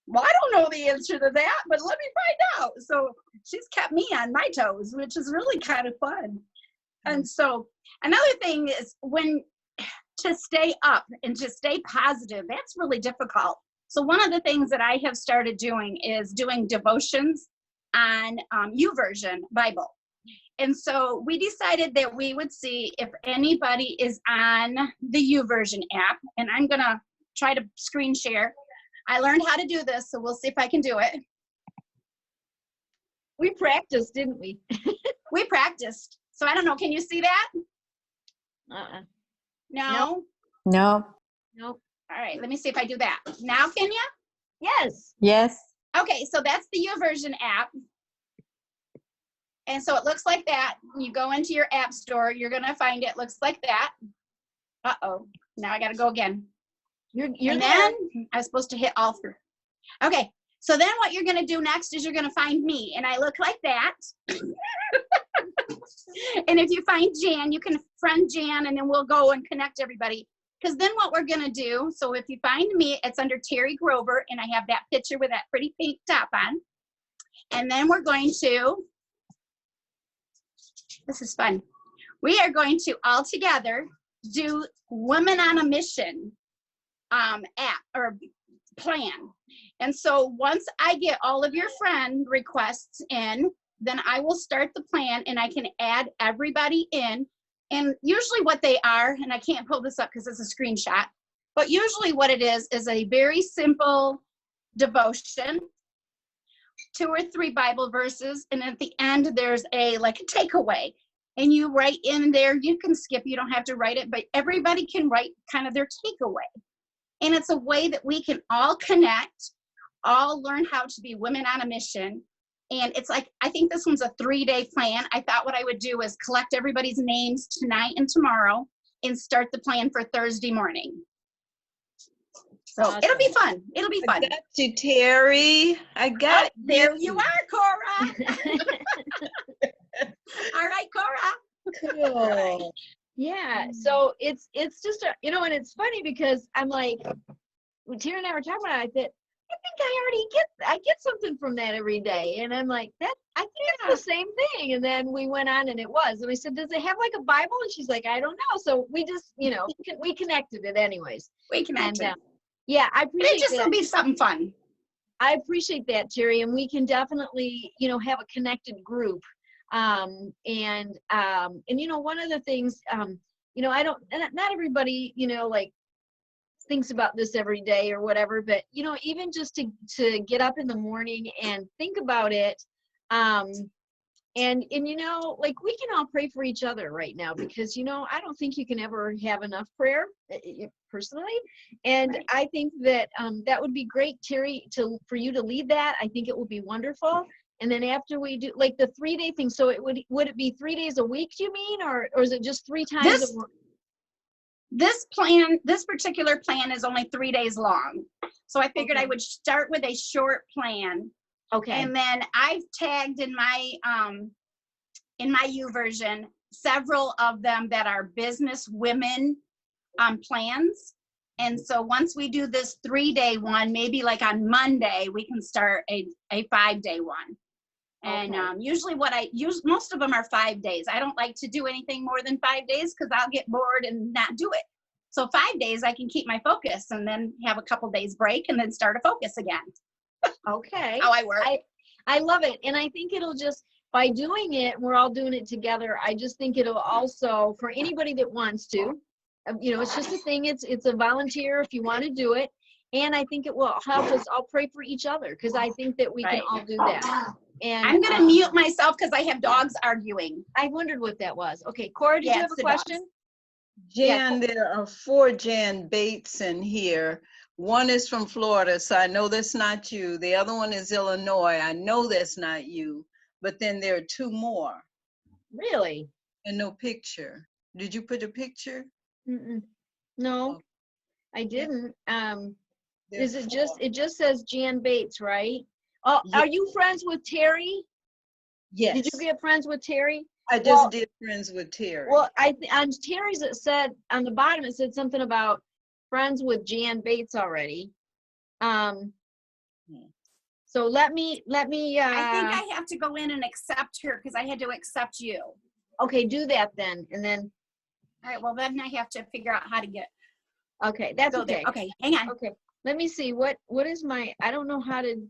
well, I don't know the answer to that, but let me find out. So she's kept me on my toes, which is really kind of fun. And so another thing is to stay up and to stay positive, that's really difficult. So one of the things that I have started doing is doing devotions on YouVersion Bible. And so we decided that we would see if anybody is on the YouVersion app, and I'm gonna try to screen share. I learned how to do this, so we'll see if I can do it. We practiced, didn't we? We practiced. So I don't know, can you see that? Uh-uh. No? No. Nope. All right, let me see if I do that. Now, can you? Yes. Yes. Okay, so that's the YouVersion app. And so it looks like that. You go into your app store, you're gonna find it looks like that. Uh-oh, now I gotta go again. You're and there. then I was supposed to hit all 3. Okay, so then what you're gonna do next is you're gonna find me, and I look like that. And if you find Jan, you can friend Jan, and then we'll go and connect everybody. Because then what we're gonna do, so if you find me, it's under Terry Grover, and I have that picture with that pretty pink top on. And then we're going to, this is fun. We are going to all together do Women on a Mission app or plan. And so once I get all of your friend requests in, then I will start the plan, and I can add everybody in. And usually what they are, and I can't pull this up because it's a screenshot, but usually what it is a very simple devotion, 2 or 3 Bible verses, and at the end there's like a takeaway. And you write in there, you can skip, you don't have to write it, but everybody can write kind of their takeaway. And it's a way that we can all connect, all learn how to be women on a mission. And it's like, I think this one's a 3-day plan. I thought what I would do is collect everybody's names tonight and tomorrow and start the plan for Thursday morning. So Awesome. It'll be fun. It'll be fun. I got you, Terry. I got There you are, Cora. All right, Cora. Cool. Yeah, so it's just a, you know, and it's funny because I'm like, when Tara and I were talking about it, I said, I think I get something from that every day. And I'm like, I think it's the same thing. And then we went on and it was, and we said, does it have like a Bible? And she's like, I don't know. So we just, you know, we connected it anyways. We connected. And, yeah, I appreciate It just that. will be something fun. I appreciate that, Terry, and we can definitely, you know, have a connected group. And you know, one of the things, you know, not everybody, you know, like thinks about this every day or whatever, but you know, even just to get up in the morning and think about it, and you know, like we can all pray for each other right now, because you know, I don't think you can ever have enough prayer personally, and right. I think that that would be great, Terry, for you to lead that. I think it will be wonderful. And then after we do like the 3-day thing, so it would it be 3 days a week, do you mean, or is it just 3 times? This particular plan is only 3 days long. So I figured I would start with a short plan. Okay. And then I've tagged in my YouVersion several of them that are business women plans. And so once we do this 3-day one, maybe like on Monday, we can start a 5-day one. And Okay. usually what I use, most of them are 5 days. I don't like to do anything more than 5 days because I'll get bored and not do it. So 5 days I can keep my focus and then have a couple days break and then start a focus again. Okay. How I work. I love it. And I think it'll just, by doing it, we're all doing it together. I just think it'll also, for anybody that wants to, you know, it's just a thing. It's a volunteer if you want to do it. And I think it will help us all pray for each other because I think that we can Right. all do that. And I'm going to mute myself because I have dogs arguing. I wondered what that was. Okay, Cora, did Yeah, you have it's a the dogs. question? Jan, there are 4 Jan Bates in here. One is from Florida, so I know that's not you. The other one is Illinois. I know that's not you. But then there are 2 more Really? and no picture. Did you put a picture? Mm-mm. No, Okay. I didn't. There Is are it just, 4. it just says Jan Bates, right? Oh, Yeah. are you friends with Terry? Yes. Did you get friends with Terry? I just Well- did friends with Terry. Well, on Terry's, it said, on the bottom, it said something about friends with Jan Bates already. So let me, I think I have to go in and accept her because I had to accept you. okay, do that then, and then, All right, well then I have to figure out how to get, okay, that's go there. okay. Okay, hang on. Okay, let me see, what is my, I don't know how to,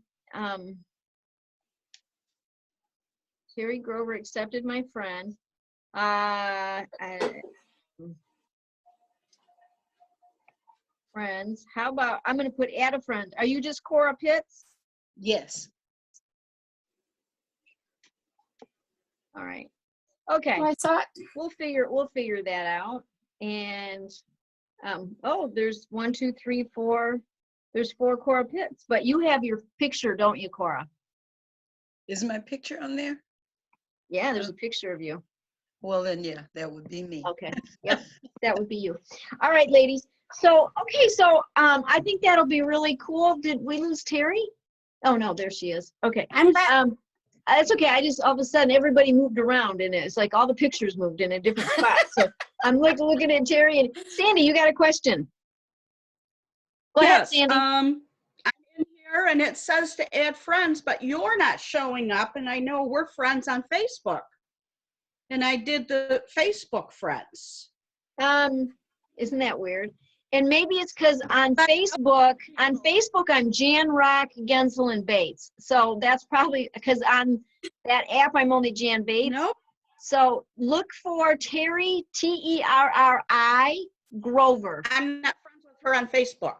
Terry Grover accepted my friend. Friends, how about, I'm gonna put add a friend. Are you just Cora Pitts? Yes. All right. Okay. Oh, I saw it. We'll figure that out. And oh, there's 1, 2, 3, 4. There's 4 Cora Pitts, but you have your picture, don't you, Cora? Is my picture on there? Yeah, there's a picture of you. Well, then, yeah, that would be me. Okay. Yep, that would be you. All right, ladies. So okay, so I think that'll be really cool. Did we lose Terry? Oh no, there she is. Okay. I'm back. It's okay. I just all of a sudden everybody moved around and it's like all the pictures moved in a different spot. So I'm like looking at Terry and Sandy. You got a question? Go ahead, Yes, Sandy. I'm in here and it says to add friends, but you're not showing up, and I know we're friends on Facebook. And I did the Facebook friends. Isn't that weird? And maybe it's because on Facebook, I'm Jan Rock Gensel and Bates. So that's probably because on that app I'm only Jan Bates. Nope. So look for Terry Terri Grover. I'm not friends with her on Facebook.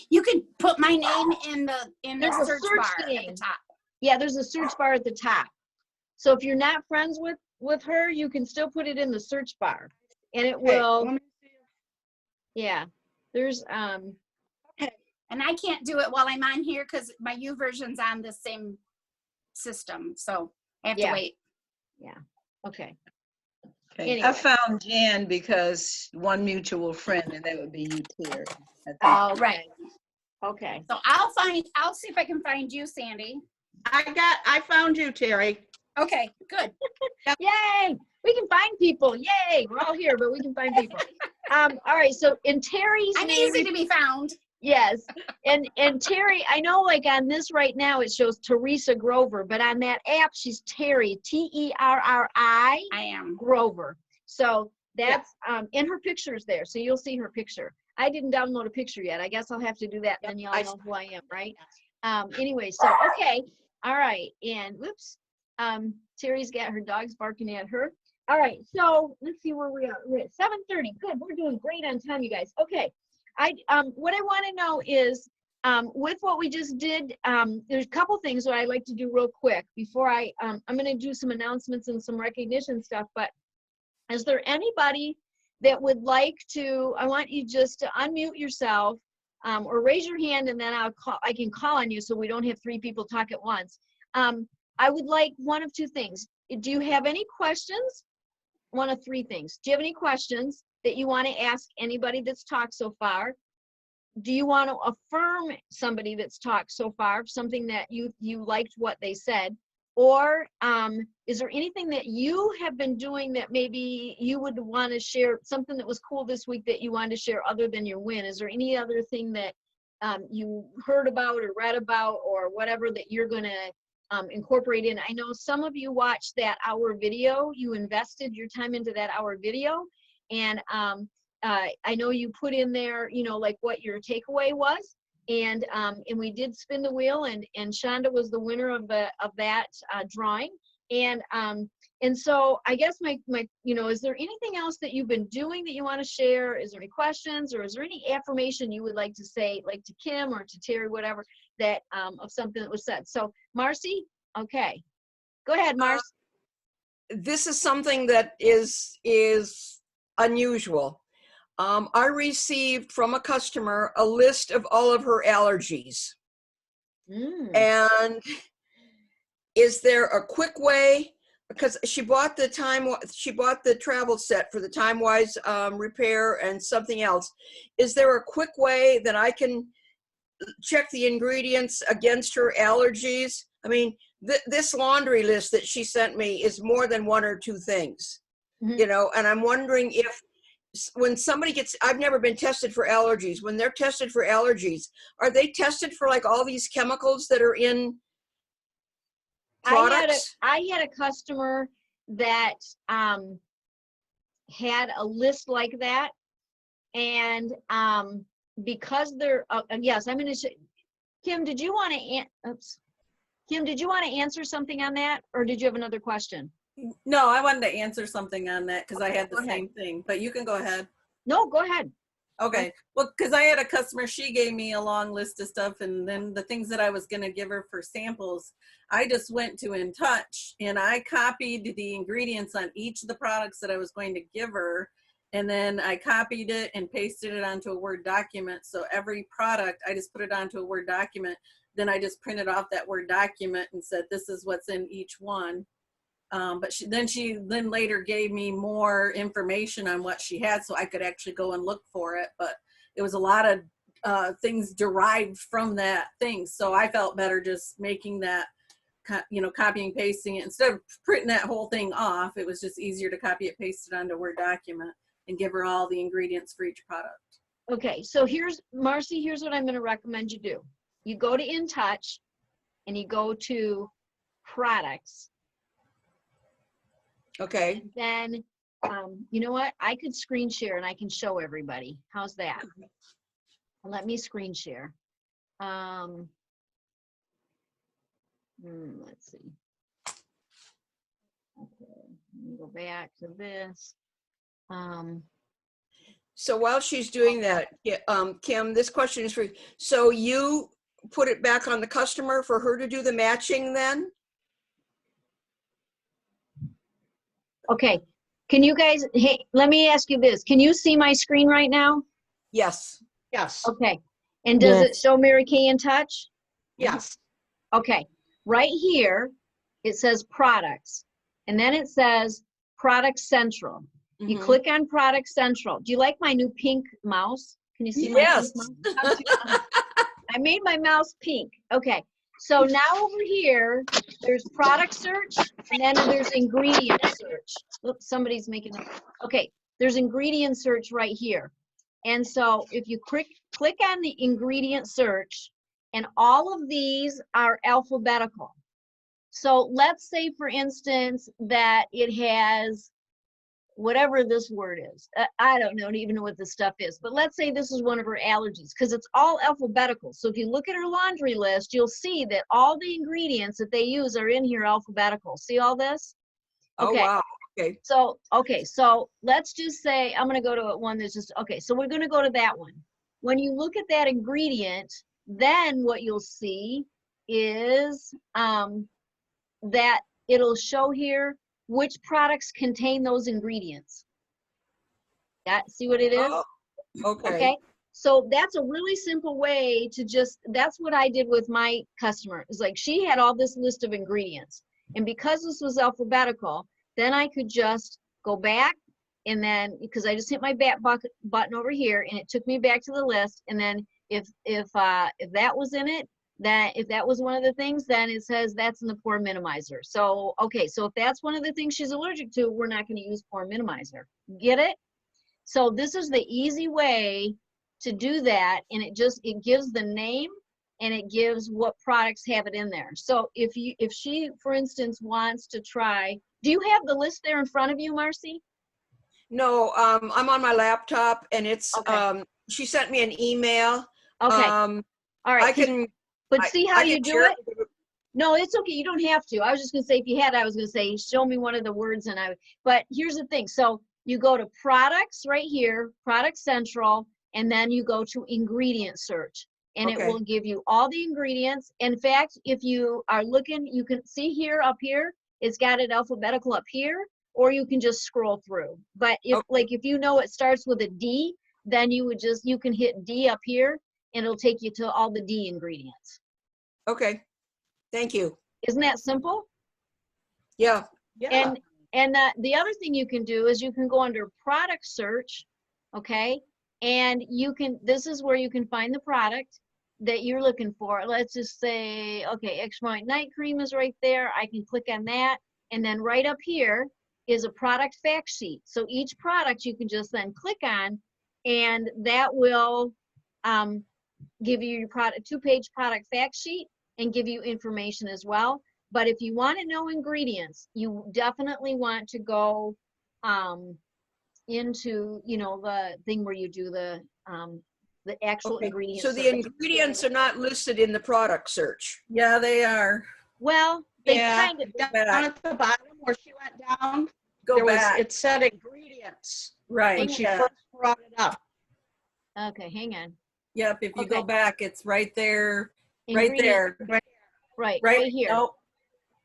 You could put my name in the There's a search search bar at thing. the top. Yeah, there's a search bar at the top. So if you're not friends with her, you can still put it in the search bar, and it Okay, will. let me see. Yeah, there's And I can't do it while I'm on here because my U version's on the same system. So I have Yeah. to wait. okay. Okay. Anyway. I found Jan because one mutual friend, and that would be you, Terry. I think. Oh, Right. Okay. So I'll see if I can find you, Sandy. I found you, Terry. Okay, good. Yay! We can find people. Yay! We're all here, but we can find people. All right. So in Terry's I'm name, easy to be found. yes, and Terry, I know like on this right now it shows Teresa Grover, but on that app she's Terry Terri I am. Grover. So that's in her pictures there. So you'll see her picture. I didn't download a picture yet. I guess I'll have to do that. Then y'all know who I am, right? Anyway, so okay. All right. And whoops. Terry's got her dogs barking at her. All right. So let's see where we are. We're at 7:30. Good. We're doing great on time, you guys. Okay. What I want to know is with what we just did, there's a couple things that I'd like to do real quick before I'm going to do some announcements and some recognition stuff. But is there anybody that would like to, I want you just to unmute yourself or raise your hand, and then I can call on you so we don't have 3 people talk at once. I would like one of 2 things. Do you have any questions? One of 3 things. Do you have any questions that you want to ask anybody that's talked so far? Do you want to affirm somebody that's talked so far, something that you liked what they said? Or is there anything that you have been doing that maybe you would want to share, something that was cool this week that you wanted to share other than your win? Is there any other thing that you heard about or read about or whatever that you're going to incorporate in? I know some of you watched that hour video. You invested your time into that hour video. And I know you put in there, you know, like what your takeaway was. And we did spin the wheel, and Shonda was the winner of that drawing. And so I guess my you know, is there anything else that you've been doing that you want to share? Is there any questions, or is there any affirmation you would like to say, like to Kim or to Terry, whatever, that of something that was said? So Marcy, okay, go ahead, Marcy. This is something that is unusual. I received from a customer a list of all of her allergies. And is there a quick way? Because she bought the travel set for the Time-Wise repair and something else. Is there a quick way that I can check the ingredients against her allergies? I mean, this laundry list that she sent me is more than one or two things, you know, and I'm wondering if when somebody gets, I've never been tested for allergies. When they're tested for allergies, are they tested for like all these chemicals that are in products? I had a customer that had a list like that, and because they're yes, I'm going to. Kim, did you want to? Oops. Kim, did you want to answer something on that, or did you have another question? No, I wanted to answer something on that because I had the same thing, but you can go ahead. No, go ahead. Okay. Well, because I had a customer, she gave me a long list of stuff, and then the things that I was going to give her for samples, I just went to InTouch and I copied the ingredients on each of the products that I was going to give her. And then I copied it and pasted it onto a Word document. So every product, I just put it onto a Word document. Then I just printed off that Word document and said, this is what's in each one. But she then later gave me more information on what she had, so I could actually go and look for it. But it was a lot of things derived from that thing. So I felt better just making that, you know, copying, pasting it. Instead of printing that whole thing off, it was just easier to copy it, paste it onto a Word document and give her all the ingredients for each product. Okay, so Marcy, here's what I'm going to recommend you do. You go to InTouch and you go to products. Okay. And then, you know what? I could screen share and I can show everybody. How's that? Let me screen share. Let's see. Okay, let me go back to this. So while she's doing that, Kim, this question is for you. So you put it back on the customer for her to do the matching then? Okay, can you guys, hey, let me ask you this. Can you see my screen right now? Yes. Yes. Okay, and does it show Mary Kay InTouch? Yes. Okay, right here, it says products, and then it says Product Central. You click on Product Central. Do you like my new pink mouse? Can you see my pink mouse? I made my mouse pink. Okay, so now over here, there's product search, and then there's ingredient search. Oops, somebody's making it. Okay, there's ingredient search right here. And so if you click on the ingredient search, and all of these are alphabetical. So let's say, for instance, that it has whatever this word is. I don't even know what this stuff is, but let's say this is one of her allergies, because it's all alphabetical. So if you look at her laundry list, you'll see that all the ingredients that they use are in here alphabetical. See all this? Okay. Oh, wow. Okay. So let's just say, I'm going to go to one that's just, okay, so we're going to go to that one. When you look at that ingredient, then what you'll see is that it'll show here which products contain those ingredients. See what it is? Oh, okay. Okay. So that's a really simple way to that's what I did with my customer. It's like she had all this list of ingredients. And because this was alphabetical, then I could just go back, and then, because I just hit my back button over here and it took me back to the list. And then if that was in it, that if that was one of the things, then it says that's in the pore minimizer. So, okay, so if that's one of the things she's allergic to, we're not going to use pore minimizer. Get it? So this is the easy way to do that, and it gives the name and it gives what products have it in there. So if she, for instance, wants to try, do you have the list there in front of you, Marcy? No, I'm on my laptop and it's, Okay. she sent me an email. Okay. All All right. I can. But see how I you can do share it? No, it's okay. You don't have to. I was just gonna say, if you had, I was gonna say, show me one of the words but here's the thing. So you go to products right here, product central, and then you go to ingredient search. And it Okay. will give you all the ingredients. In fact, if you are looking, you can see here, up here, it's got it alphabetical up here, or you can just scroll through. But if you know it starts with a D, then you can hit D up here, and it'll take you to all the D ingredients. Okay. Thank you. Isn't that simple? Yeah. And the other thing you can do is you can go under product search, okay? And this is where you can find the product that you're looking for. Let's just say, okay, Extra Moist Night Cream is right there. I can click on that. And then right up here is a product fact sheet. So each product you can just then click on, and that will give you your two-page product fact sheet and give you information as well. But if you want to know ingredients, you definitely want to go into, the thing where you do the actual ingredients. So the ingredients are not listed in the product search. Yeah, they are. Well, they Yeah, kind of down at the bottom where she went down, Go back. it said ingredients Right. when she yeah. first brought it up. Okay, hang on. Yep. If you Okay. go back, it's right there. Right there. Right here.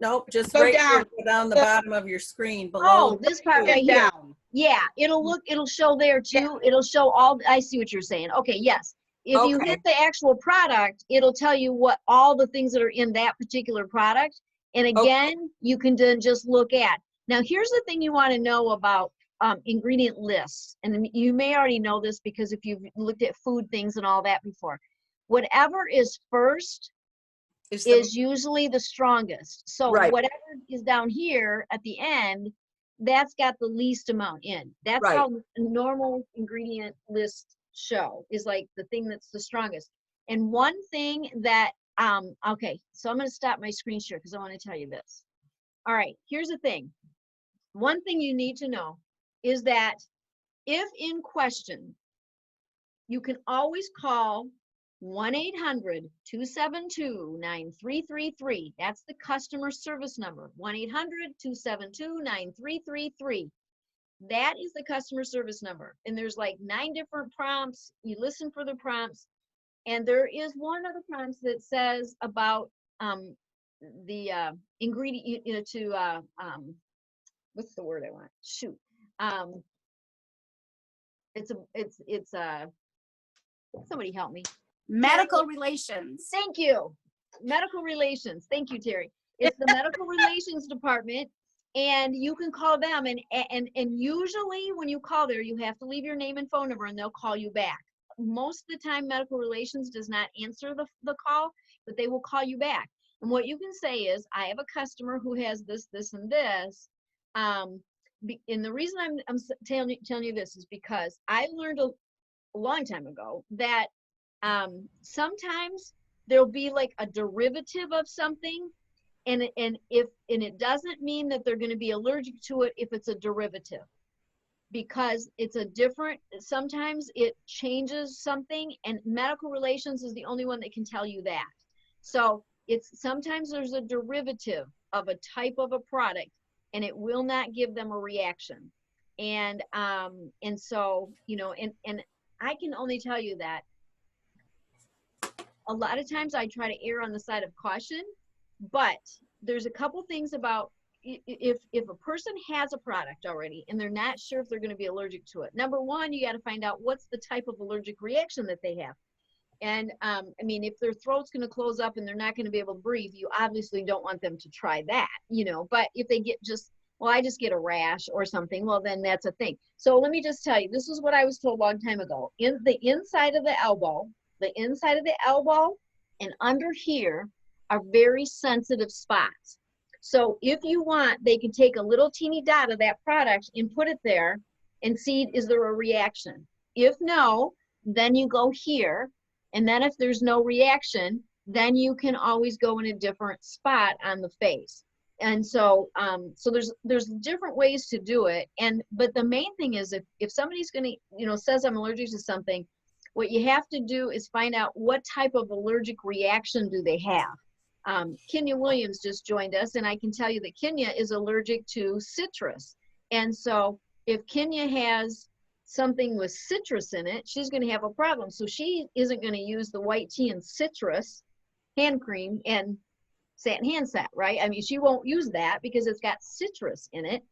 Nope. Just Go right down. here. Go down the bottom of your screen below. Oh, this part right here. Down. Yeah, it'll show there too. It'll show I see what you're saying. Okay, yes. If you Okay. hit the actual product, it'll tell you what all the things that are in that particular product. And again, you can then just look at. Now, here's the thing you want to know about ingredient lists. And you may already know this because if you've looked at food things and all that before. Whatever is first is usually the strongest. So Right. whatever is down here at the end, that's got the least amount in. That's Right. how normal ingredient lists show, is like the thing that's the strongest. And one thing that, okay, so I'm gonna stop my screen share because I want to tell you this. All right, here's the thing. One thing you need to know is that if in question, you can always call 1-800-272-9333. That's the customer service number, 1-800-272-9333. That is the customer service number. And there's like 9 different prompts. You listen for the prompts. And there is one of the prompts that says about the ingredient, what's the word I want? Shoot. It's somebody help me. Medical relations. Thank you. Medical relations. Thank you, Terry. It's the medical relations department, and you can call them. And usually when you call there, you have to leave your name and phone number, and they'll call you back. Most of the time, medical relations does not answer the call, but they will call you back. And what you can say is, I have a customer who has this, this, and this. And the reason I'm telling you this is because I learned a long time ago that sometimes there'll be like a derivative of something, and it doesn't mean that they're going to be allergic to it if it's a derivative, because it's a different, sometimes it changes something, and medical relations is the only one that can tell you that. So it's sometimes there's a derivative of a type of a product, and it will not give them a reaction. And so, and I can only tell you that a lot of times I try to err on the side of caution, but there's a couple things about if a person has a product already and they're not sure if they're going to be allergic to it. Number one, you got to find out what's the type of allergic reaction that they have. And I mean, if their throat's going to close up and they're not going to be able to breathe, you obviously don't want them to try that, but if they get I just get a rash or something, well, then that's a thing. So let me just tell you, this is what I was told a long time ago. In the inside of the elbow and under here are very sensitive spots. So if you want, they can take a little teeny dot of that product and put it there and see, is there a reaction? If no, then you go here. And then if there's no reaction, then you can always go in a different spot on the face. And so, so there's different ways to do it. But the main thing is if somebody's gonna, says I'm allergic to something, what you have to do is find out what type of allergic reaction do they have. Kenya Williams just joined us, and I can tell you that Kenya is allergic to citrus. And so if Kenya has something with citrus in it, she's going to have a problem. So she isn't going to use the white tea and citrus hand cream and satin hand set, right? I mean, she won't use that because it's got citrus in it.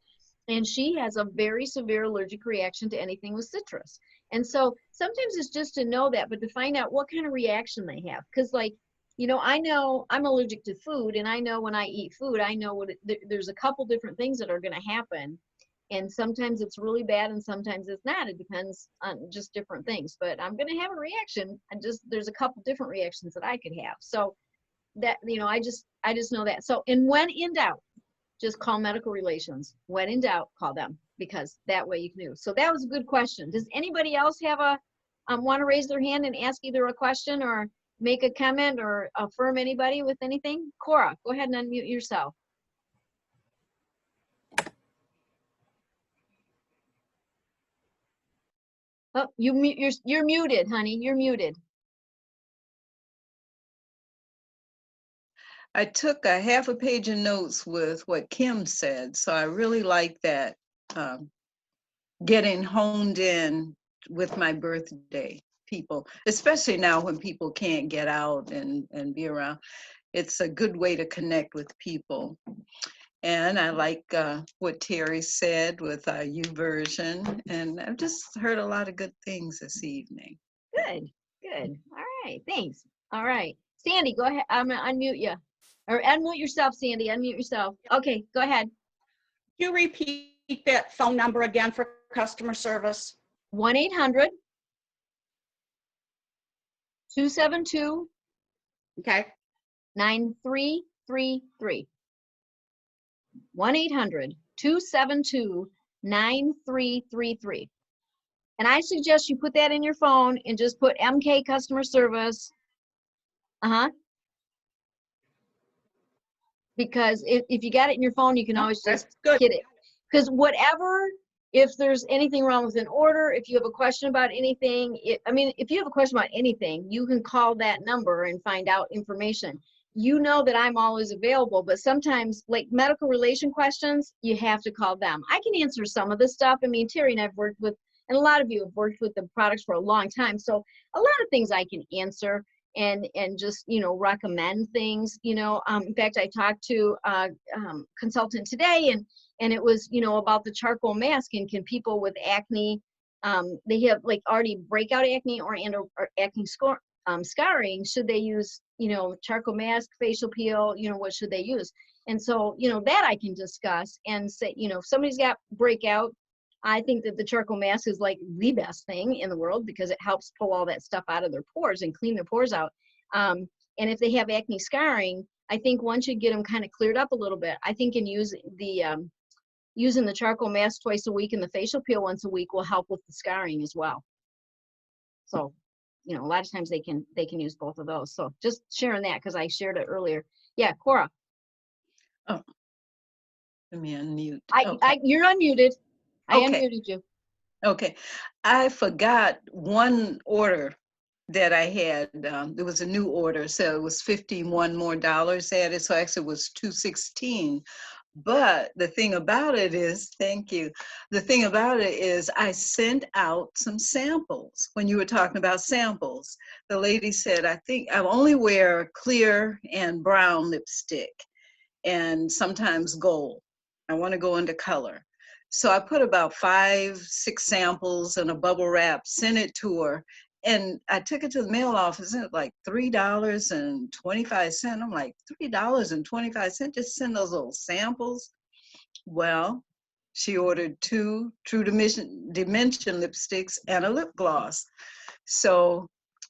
And she has a very severe allergic reaction to anything with citrus. And so sometimes it's just to know that, but to find out what kind of reaction they have. Because like, I know I'm allergic to food, and I know when I eat food, I know there's a couple different things that are going to happen. And sometimes it's really bad and sometimes it's not. It depends on just different things. But I'm going to have a reaction. There's a couple different reactions that I could have. So that, I just know that. So, and when in doubt, just call medical relations. When in doubt, call them, because that way you can do. So that was a good question. Does anybody else have want to raise their hand and ask either a question or make a comment or affirm anybody with anything? Cora, go ahead and unmute yourself. Oh, you're muted, honey. You're muted. I took a half a page of notes with what Kim said, so I really like that, getting honed in with my birthday people, especially now when people can't get out and be around. It's a good way to connect with people. And I like what Terry said with YouVersion, and I've just heard a lot of good things this evening. Good. All right, thanks. All right, Sandy, go ahead. I'm gonna unmute you, or unmute yourself, Sandy. Unmute yourself. Okay, go ahead. You repeat that phone number again for customer service? 1-800-272. Okay. 9333. 1-800-272-9333. And I suggest you put that in your phone and just put MK customer service. Because if you got it in your phone, you can always just hit it. Because if there's anything wrong with an order, if you have a question about anything, if you have a question about anything, you can call that number and find out information. You know that I'm always available, but sometimes like medical relation questions, you have to call them. I can answer some of this stuff. I mean, Terry and I've worked with, and a lot of you have worked with the products for a long time. So a lot of things I can answer and just, recommend things, in fact, I talked to a consultant today and it was, about the charcoal mask, and can people with acne, they have like already breakout acne or acne scarring, should they use, charcoal mask, facial peel, what should they use? And so, that I can discuss and say, if somebody's got breakout, I think that the charcoal mask is like the best thing in the world because it helps pull all that stuff out of their pores and clean their pores out. And if they have acne scarring, I think once you get them kind of cleared up a little bit, I think using the charcoal mask twice a week and the facial peel once a week will help with the scarring as well. So, a lot of times they can use both of those. So just sharing that because I shared it earlier. Yeah, Cora. Oh, let me unmute. You're unmuted. I Okay. unmuted you. Okay, I forgot one order that I had. There was a new order, so it was $51 more added. So actually, it was $216. But the thing about it is, thank you. The thing about it is, I sent out some samples. When you were talking about samples, the lady said, I think I only wear clear and brown lipstick, and sometimes gold. I want to go into color. So I put about 5-6 samples in a bubble wrap, sent it to her, and I took it to the mail office, and it was like $3.25. I'm like, $3.25? Just send those little samples? Well, she ordered 2 True Dimension lipsticks and a lip gloss. So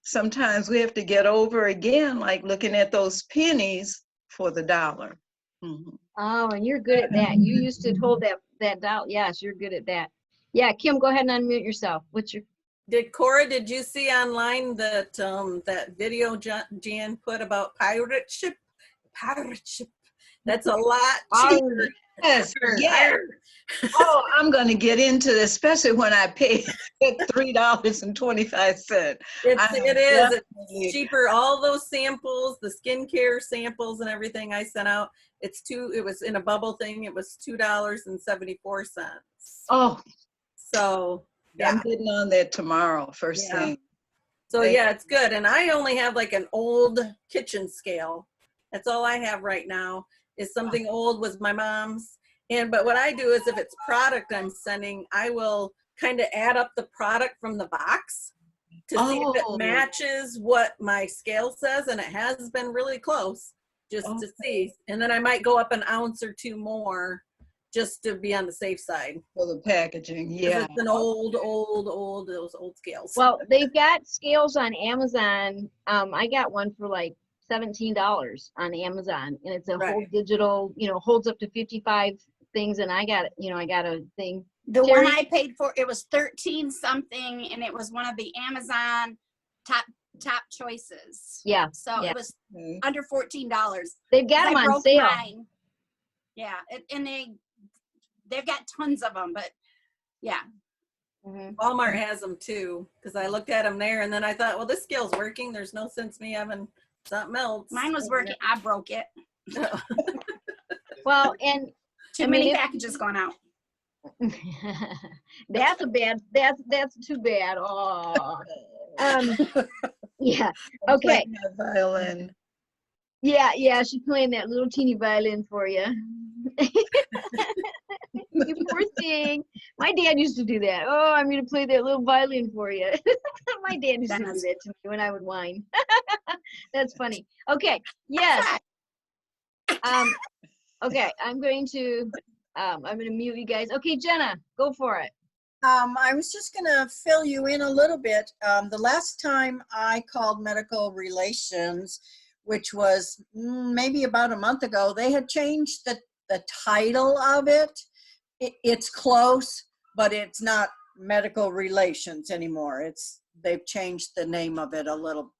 sometimes we have to get over again, like looking at those pennies for the dollar. Mhm. Oh, and you're good at that. You used to hold that dial. Yes, you're good at that. Yeah, Kim, go ahead and unmute yourself. What's your? Cora, did you see online that that video Jan put about pirate ship? Pirate ship. That's a lot cheaper. Yes, yes. Oh, I'm going to get into this, especially when I pay $3.25. It is. It's cheaper. All those samples, the skincare samples and everything I sent out, it was in a bubble thing. It was $2.74. Oh, so yeah. I'm getting on that tomorrow, first thing. So yeah, it's good. And I only have like an old kitchen scale. That's all I have right now, is something old was my mom's. But what I do is, if it's product I'm sending, I will kind of add up the product from the box to see if it matches what my scale says, and it has been really close, just to see. And then I might go up an ounce or two more just to be on the safe side. For the packaging, yeah. It's an those old scales. Well, they've got scales on Amazon. I got one for like $17 on Amazon, and it's a whole digital, holds up to 55 things, and I got a thing. The one I paid for, it was 13 something, and it was one of the Amazon top choices. Yeah. So it was under $14. They've got them on sale. Mine. Yeah, and they've got tons of them, but yeah. Walmart has them too, because I looked at them there, and then I thought, well, this scale's working. There's no sense me having something else. Mine was working. I broke it. Well, and too many packages going out. That's too bad. Oh. Yeah. Okay. Violin. Yeah, she's playing that little teeny violin for you. You poor thing. My dad used to do that. Oh, I'm going to play that little violin for you. My dad used to do that to me when I would whine. That's funny. Okay. Yes. Okay. I'm going to mute you guys. Okay, Jenna, go for it. I was just going to fill you in a little bit. The last time I called Medical Relations, which was maybe about a month ago, they had changed the title of it. It's close, but it's not Medical Relations anymore. They've changed the name of it a little.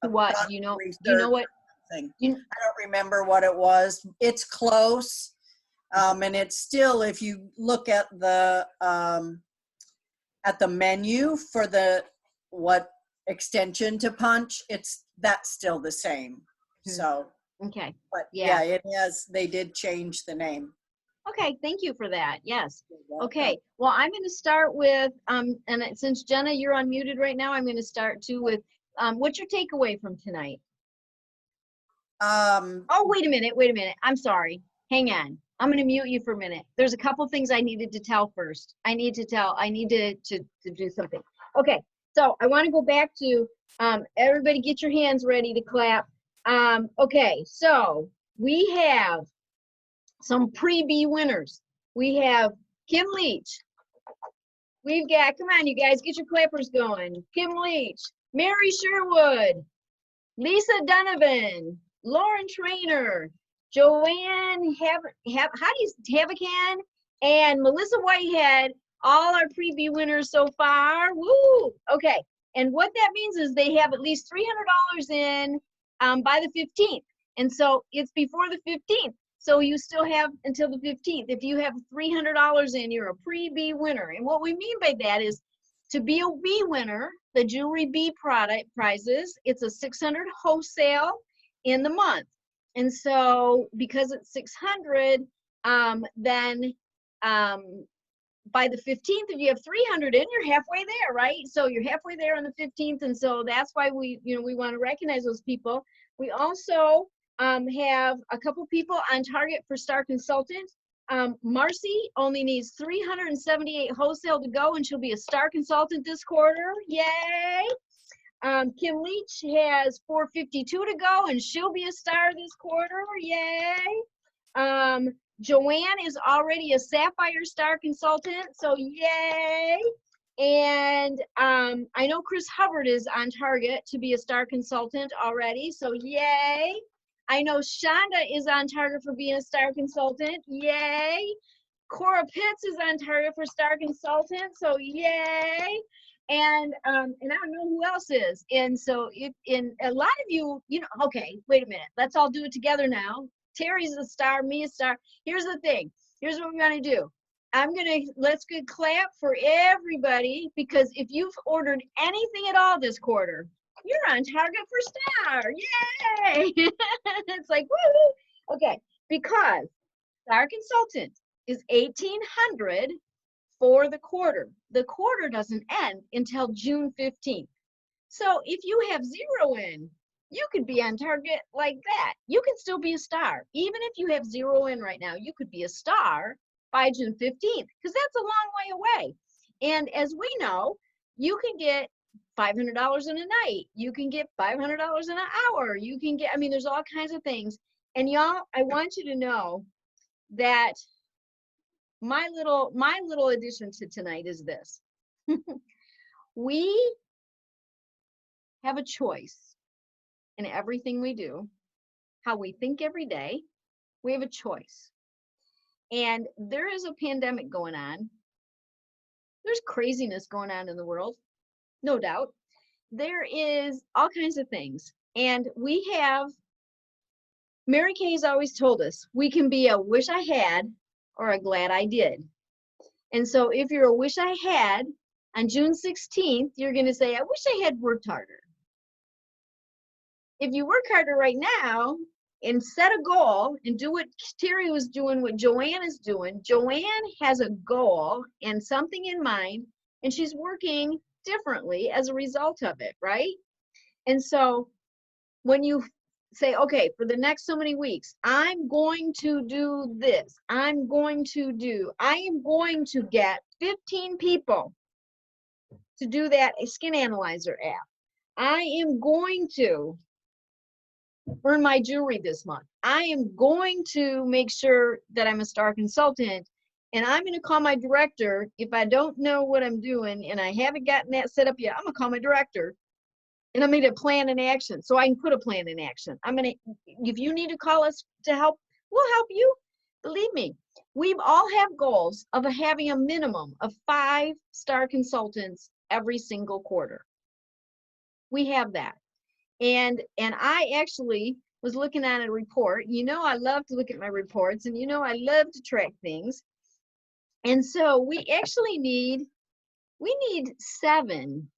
What? Do you know what? I don't remember what it was. It's close. And it's still, if you look at the menu for what extension to punch, that's still the same. So okay, but yeah, it has. They did change the name. Okay, thank you for that. Yes. Okay. Well, I'm going to start with and since Jenna, you're unmuted right now, I'm going to start too with what's your takeaway from tonight? Oh, wait a minute. I'm sorry. Hang on. I'm going to mute you for a minute. There's a couple things I needed to tell first. I need to do something. Okay. So I want to go back to everybody get your hands ready to clap. Okay. So we have some pre-B winners. We have Kim Leach. We've got, come on, you guys, get your clappers going. Kim Leach, Mary Sherwood, Lisa Donovan, Lauren Trainer, Joanne Havacan, and Melissa Whitehead, all our pre-B winners so far. Woo! Okay, and what that means is they have at least $300 in by the 15th. And so it's before the 15th. So you still have until the 15th. If you have $300 in, you're a pre-B winner. And what we mean by that is to be a B winner, the Jewelry B product prizes, it's a 600 wholesale in the month. And so because it's 600, then by the 15th, if you have 300 in, you're halfway there, right? So you're halfway there on the 15th. And so that's why we want to recognize those people. We also have a couple people on target for Star Consultant. Marcy only needs 378 wholesale to go, and she'll be a Star Consultant this quarter. Yay! Kim Leach has 452 to go, and she'll be a star this quarter. Yay! Joanne is already a Sapphire Star Consultant, so yay! And I know Chris Hubbard is on target to be a STAR consultant already, so yay. I know Shonda is on target for being a STAR consultant, yay. Cora Pitts is on target for STAR consultant, so yay. And I don't know who else is. And so if in a lot of you, you know, okay, wait a minute, let's all do it together now. Terry's a STAR, me a STAR. Here's the thing, here's what we're gonna do. Let's get clap for everybody, because if you've ordered anything at all this quarter, you're on target for STAR, yay. It's like, woo. Okay, because STAR consultant is $1,800 for the quarter. The quarter doesn't end until June 15th. So if you have 0 in, you could be on target like that. You can still be a STAR. Even if you have 0 in right now, you could be a STAR by June 15th, because that's a long way away. And as we know, you can get $500 in a night. You can get $500 in an hour. You can get, I mean, there's all kinds of things. And y'all, I want you to know that my little addition to tonight is this. We have a choice in everything we do, how we think every day. We have a choice. And there is a pandemic going on. There's craziness going on in the world, no doubt. There is all kinds of things. And we have, Mary Kay's always told us, we can be a wish I had or a glad I did. And so if you're a wish I had, on June 16th, you're going to say, I wish I had worked harder. If you work harder right now and set a goal and do what Terry was doing, what Joanne is doing, Joanne has a goal and something in mind, and she's working differently as a result of it, right? And so when you say, okay, for the next so many weeks, I'm going to do this. I am going to get 15 people to do that skin analyzer app. I am going to earn my jewelry this month. I am going to make sure that I'm a STAR consultant, and I'm going to call my director. If I don't know what I'm doing and I haven't gotten that set up yet, I'm going to call my director. And I'm going to plan in action so I can put a plan in action. If you need to call us to help, we'll help you. Believe me, we all have goals of having a minimum of 5 STAR consultants every single quarter. We have that. And I actually was looking at a report. You know, I love to look at my reports, and you know, I love to track things. And so we actually need 7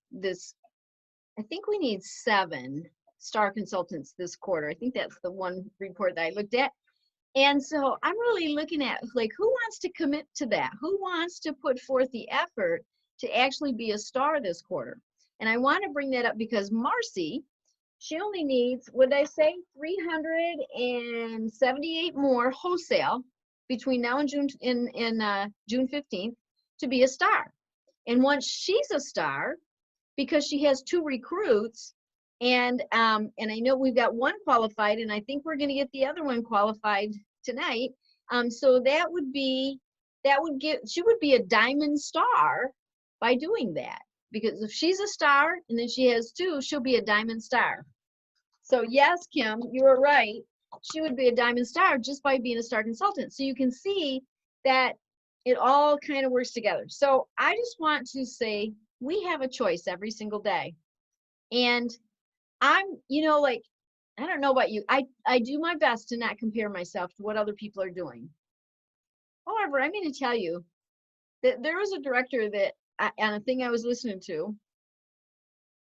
I think we need 7 STAR consultants this quarter. I think that's the one report that I looked at. And so I'm really looking at, like, who wants to commit to that? Who wants to put forth the effort to actually be a STAR this quarter? And I want to bring that up because Marcy, she only needs, what did I say, 378 more wholesale between now and June 15th to be a STAR. And once she's a STAR, because she has 2 recruits, and I know we've got 1 qualified, and I think we're going to get the other one qualified tonight. So she would be a diamond STAR by doing that, because if she's a STAR and then she has 2, she'll be a diamond STAR. So yes, Kim, you were right. She would be a diamond STAR just by being a STAR consultant. So you can see that it all kind of works together. So I just want to say, we have a choice every single day. And I'm, you know, like, I don't know about you. I do my best to not compare myself to what other people are doing. However, I'm going to tell you that there was a director that, on a thing I was listening to,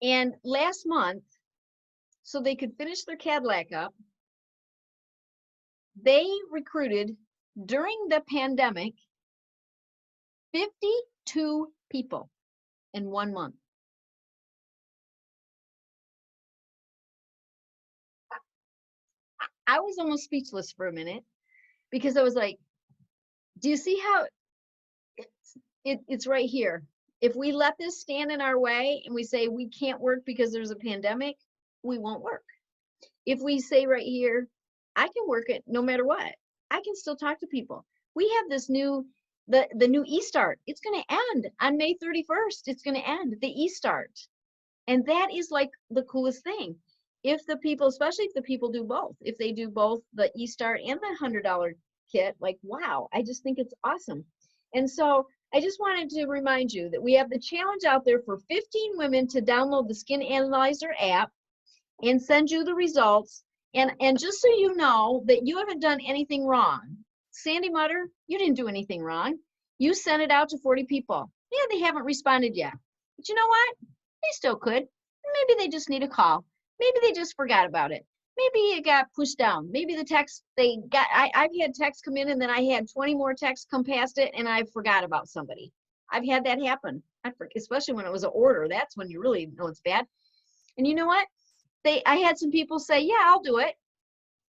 and last month, so they could finish their Cadillac up, they recruited, during the pandemic, 52 people in 1 month. I was almost speechless for a minute, because I was like, do you see how it's right here? If we let this stand in our way and we say we can't work because there's a pandemic, we won't work. If we say right here, I can work it no matter what, I can still talk to people. We have this new the new eStart. It's going to end on May 31st. It's going to end the eStart. And that is like the coolest thing. If the people, especially if the people do both, if they do both the eStart and the $100 kit, like, wow, I just think it's awesome. And so I just wanted to remind you that we have the challenge out there for 15 women to download the Skin Analyzer app and send you the results. And just so you know that you haven't done anything wrong. Sandy Mutter, you didn't do anything wrong. You sent it out to 40 people. Yeah, they haven't responded yet. But you know what? They still could. Maybe they just need a call. Maybe they just forgot about it. Maybe it got pushed down. Maybe the text they got, I've had texts come in and then I had 20 more texts come past it and I forgot about somebody. I've had that happen, especially when it was an order. That's when you really know it's bad. And you know what? I had some people say, yeah, I'll do it.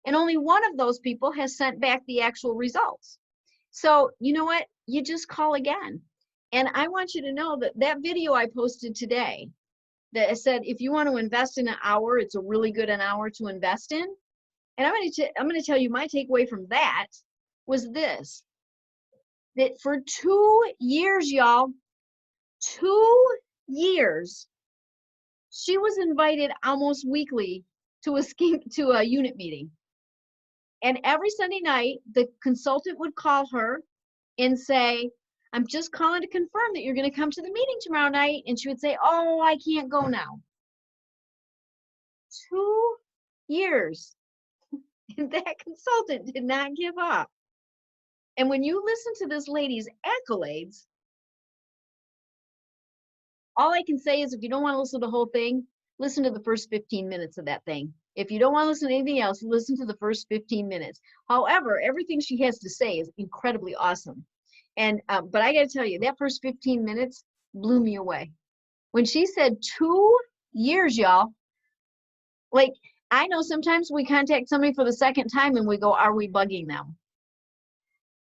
And only one of those people has sent back the actual results. So you know what? You just call again. And I want you to know that that video I posted today that I said, if you want to invest in an hour, it's a really good an hour to invest in. And I'm going to tell you my takeaway from that was this, that for 2 years, y'all, 2 years, she was invited almost weekly to a unit meeting. And every Sunday night, the consultant would call her and say, I'm just calling to confirm that you're going to come to the meeting tomorrow night. And she would say, oh, I can't go now. 2 years. And that consultant did not give up. And when you listen to this lady's accolades, all I can say is if you don't want to listen to the whole thing, listen to the first 15 minutes of that thing. If you don't want to listen to anything else, listen to the first 15 minutes. However, everything she has to say is incredibly awesome. And but I got to tell you, that first 15 minutes blew me away. When she said 2 years, y'all, like I know sometimes we contact somebody for the second time and we go, are we bugging them?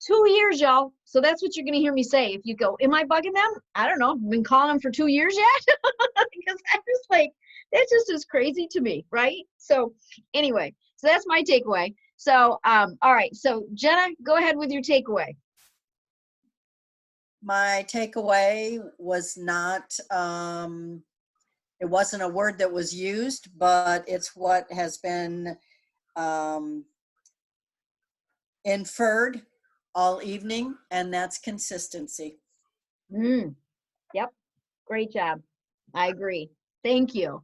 2 years, y'all. So that's what you're going to hear me say. If you go, am I bugging them? I don't know. I've been calling them for 2 years yet. Because I'm just like, that just is crazy to me, right? So anyway, so that's my takeaway. So, all right. So Jenna, go ahead with your takeaway. My takeaway was not, it wasn't a word that was used, but it's what has been inferred all evening, and that's consistency. Yep. Great job. I agree. Thank you.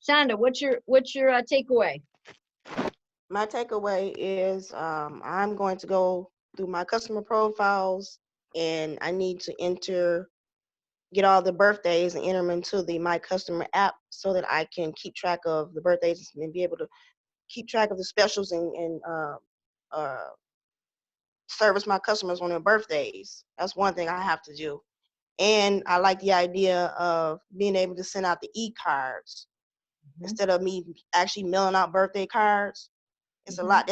Shonda, what's your takeaway? My takeaway is I'm going to go through my customer profiles and I need to get all the birthdays and enter them into the My Customer app so that I can keep track of the birthdays and be able to keep track of the specials and service my customers on their birthdays. That's one thing I have to do. And I like the idea of being able to send out the e-cards instead of me actually mailing out birthday cards. It's a lot.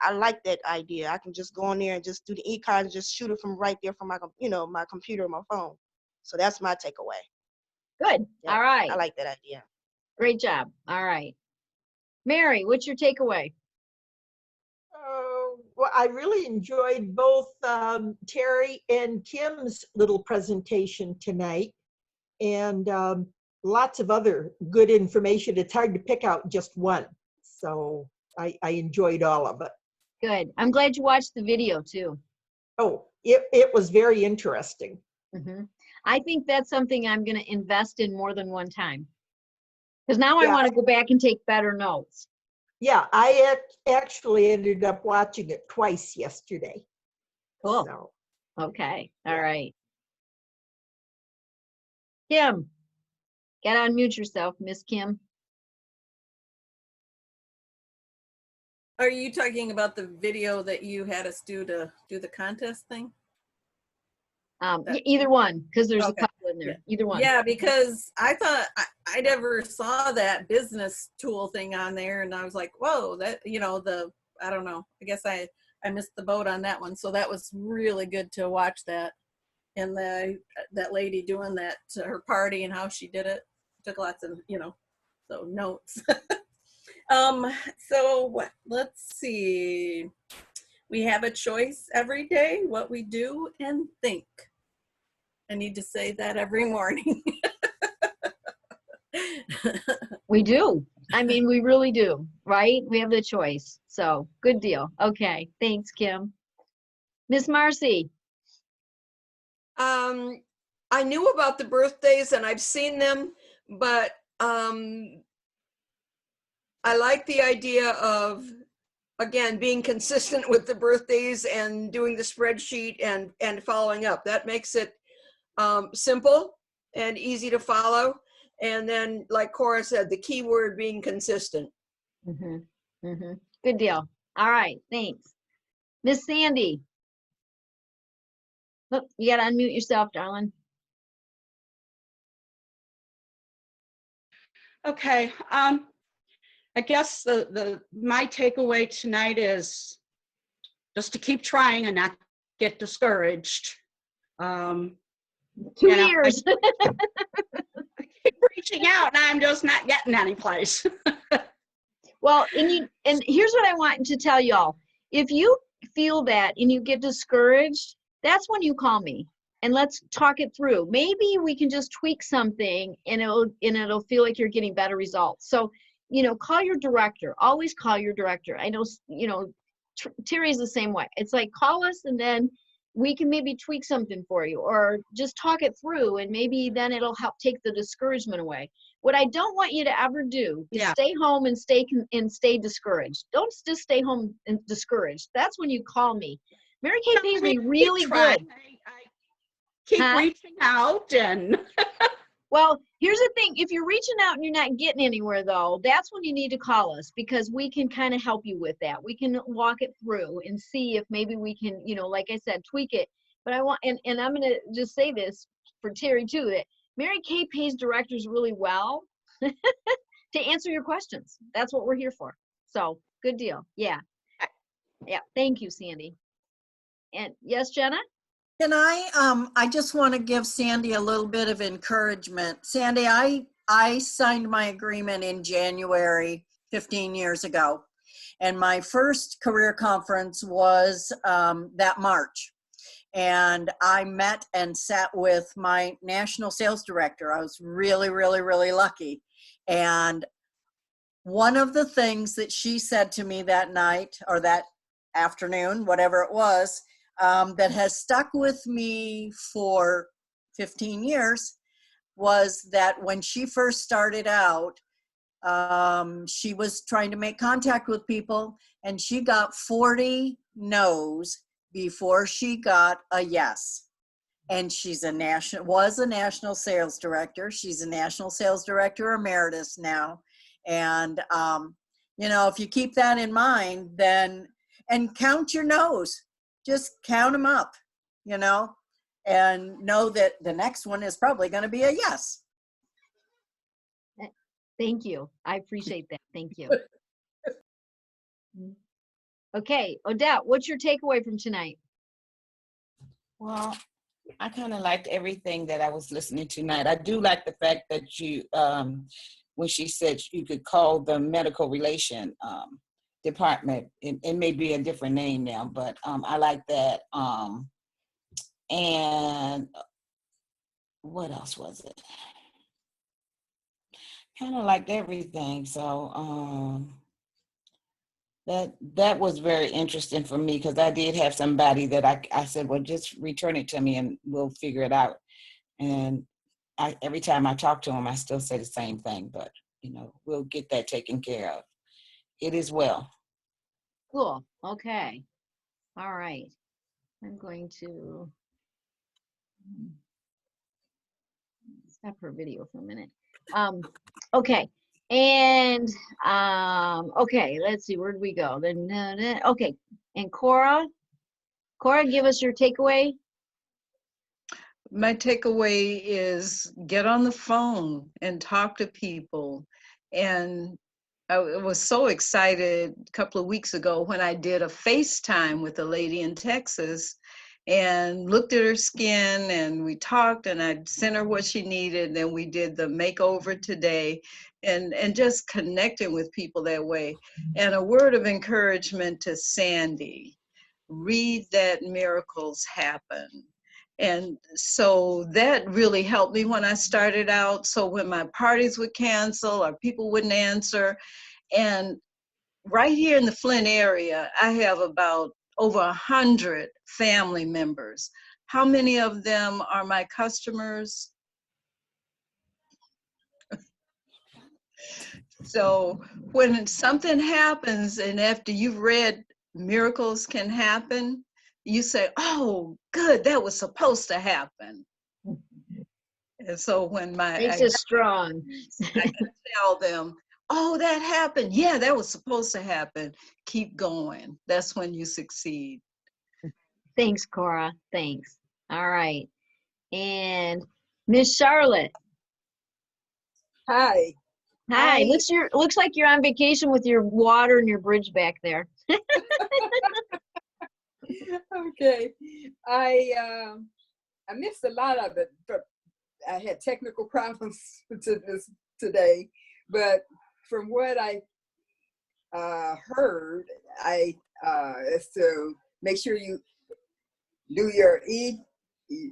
I like that idea. I can just go in there and just do the e-card and just shoot it from right there from my, my computer or my phone. So that's my takeaway. Good. Yeah, all right. I like that idea. Great job. All right. Mary, what's your takeaway? Well, I really enjoyed both Terry and Kim's little presentation tonight, and lots of other good information. It's hard to pick out just one. So I enjoyed all of it. Good. I'm glad you watched the video too. Oh, it was very interesting. I think that's something I'm going to invest in more than one time. Because now I want to go back and take better notes. Yeah, I actually ended up watching it twice yesterday. Cool. So, okay. All right. Kim, gotta unmute yourself, Miss Kim. Are you talking about the video that you had us do to do the contest thing? Either one, because there's a couple in there. Yeah. Either one. Yeah, because I thought I never saw that business tool thing on there, and I was like, whoa, that I don't know. I guess I missed the boat on that one. So that was really good to watch that, and that lady doing that to her party and how she did it. Took lots of so notes. So let's see. We have a choice every day what we do and think. I need to say that every morning. We do. I mean, we really do, right? We have the choice. So good deal. Okay. Thanks, Kim. Miss Marcy. I knew about the birthdays and I've seen them, but I like the idea of, again, being consistent with the birthdays and doing the spreadsheet and following up. That makes it simple and easy to follow. And then, like Cora said, the key word being consistent. Good deal. All right. Thanks. Miss Sandy. Look, you got to unmute yourself, darling. Okay, I guess my takeaway tonight is just to keep trying and not get discouraged. 2 years. I keep reaching out and I'm just not getting any place. Well, and here's what I want to tell y'all. If you feel that and you get discouraged, that's when you call me and let's talk it through. Maybe we can just tweak something and it'll feel like you're getting better results. So, call your director. Always call your director. I know, Terry's the same way. It's like, call us and then we can maybe tweak something for you or just talk it through and maybe then it'll help take the discouragement away. What I don't want you to ever do is stay home and stay discouraged. Don't just stay home and discouraged. That's when you call me. Mary Kay pays me really good. I keep reaching out and well, here's the thing. If you're reaching out and you're not getting anywhere though, that's when you need to call us because we can kind of help you with that. We can walk it through and see if maybe we can, like I said, tweak it. But I want, and I'm going to just say this for Terry too, that Mary Kay pays directors really well to answer your questions. That's what we're here for. So good deal. Yeah. Yeah. Thank you, Sandy. And yes, Jenna? Can I just want to give Sandy a little bit of encouragement. Sandy, I signed my agreement in January 15 years ago. And my first career conference was that March. And I met and sat with my national sales director. I was really, really, really lucky. And one of the things that she said to me that night or that afternoon, whatever it was, that has stuck with me for 15 years was that when she first started out, she was trying to make contact with people and she got 40 no's before she got a yes. And she's was a national sales director. She's a national sales director emeritus now. And, if you keep that in mind, then, and count your no's. Just count them up, and know that the next one is probably going to be a yes. Thank you. I appreciate that. Thank you. Okay, Odette, what's your takeaway from tonight? Well, I kind of liked everything that I was listening to tonight. I do like the fact that you, when she said you could call the medical relation department. It may be a different name now, but I like that. And what else was it? Kind of liked everything. So that was very interesting for me because I did have somebody that I said, well, just return it to me and we'll figure it out. And every time I talk to him, I still say the same thing, but we'll get that taken care of. It is well. Cool. Okay. All right. I'm going to stop her video for a minute. Okay. And okay, let's see, where did we go? Okay. And Cora, give us your takeaway. My takeaway is get on the phone and talk to people. And I was so excited a couple of weeks ago when I did a FaceTime with a lady in Texas and looked at her skin and we talked and I sent her what she needed. And we did the makeover today and just connecting with people that way. And a word of encouragement to Sandy. read that miracles happen. And so that really helped me when I started out. So when my parties would cancel or people wouldn't answer, and right here in the Flint area, I have about over 100 family members. How many of them are my customers? So when something happens and after you've read Miracles Can Happen, you say, oh, good, that was supposed to happen. And so when Makes us strong. I can tell them, oh, that happened. Yeah, that was supposed to happen. Keep going. That's when you succeed. Thanks, Cora. Thanks. All right. And Miss Charlotte. Hi. Hi. Looks like you're on vacation with your water and your bridge back there. Okay. I missed a lot of it, but I had technical problems today. But from what I heard, is to make sure you do your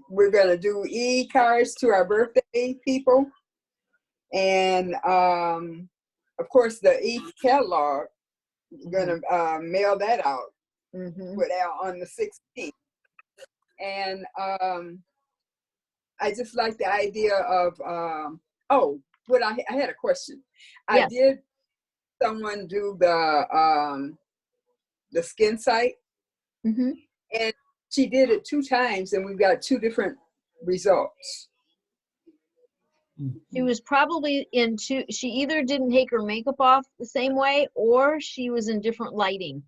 we're gonna do e-cards to our birthday people, and of course the e-catalog. Gonna mail that out on the 16th, and I just like the idea of what I had a question. Yes. I did someone do the skin site, and she did it 2 times, and we got 2 different results. She was probably she either didn't take her makeup off the same way or she was in different lighting.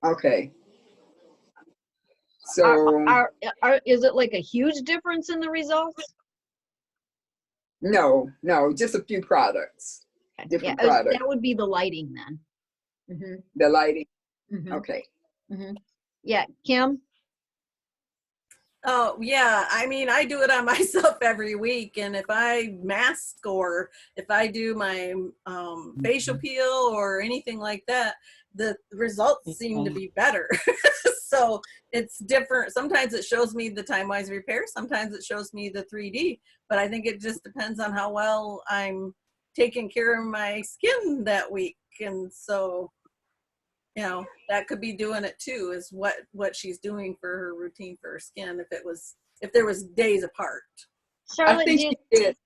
Okay. So is it like a huge difference in the results? No, just a few products. Different products. That would be the lighting then. The lighting. Okay. Yeah, Kim? Oh, yeah. I mean, I do it on myself every week. And if I mask or if I do my facial peel or anything like that, the results seem to be better. So it's different. Sometimes it shows me the time-wise repair. Sometimes it shows me the 3D. But I think it just depends on how well I'm taking care of my skin that week. And so, you know, that could be doing it too, is what she's doing for her routine for her skin if there was days apart. Charlotte, I think she did.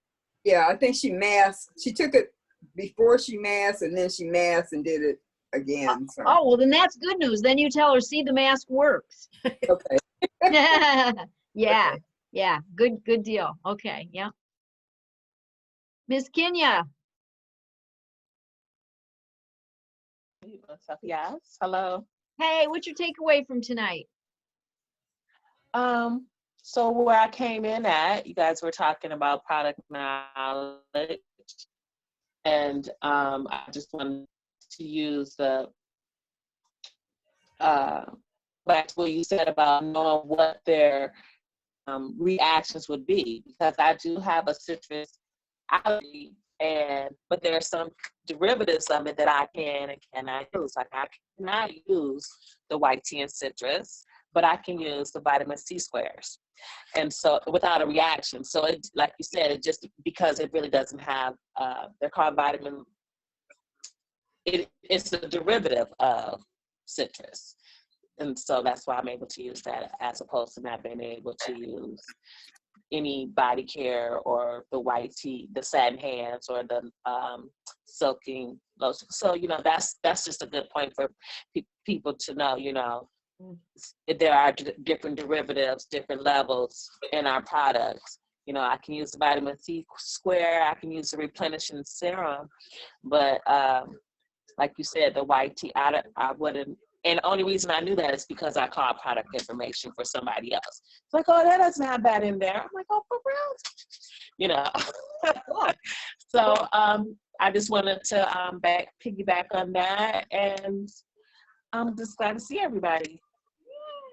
Yeah, I think she masked. She took it before she masked, and then she masked and did it again. So. Oh, well, then that's good news. Then you tell her, see, the mask works. Okay. Yeah. Good deal. Okay, yeah. Miss Kenya. Yes, hello. Hey, what's your takeaway from tonight? So where I came in at, you guys were talking about product knowledge, and I just wanted to use the back to what you said about knowing what their reactions would be, because I do have a citrus allergy, but there are some derivatives of it that I can and cannot use. Like I cannot use the white tea and citrus, but I can use the vitamin C squares, and so without a reaction. So it, like you said, it just because it really doesn't have they're called vitamin. It's a derivative of citrus, and so that's why I'm able to use that as opposed to not being able to use any body care or the white tea, the satin hands, or the silking lotion. So that's just a good point for people to know. There are different derivatives, different levels in our products. I can use the vitamin C square, I can use the replenishing serum, but like you said, the white tea, I wouldn't. And the only reason I knew that is because I called product information for somebody else. It's like, oh, that doesn't have that in there. I'm like, oh, for real? So I just wanted to piggyback on that, and I'm just glad to see everybody.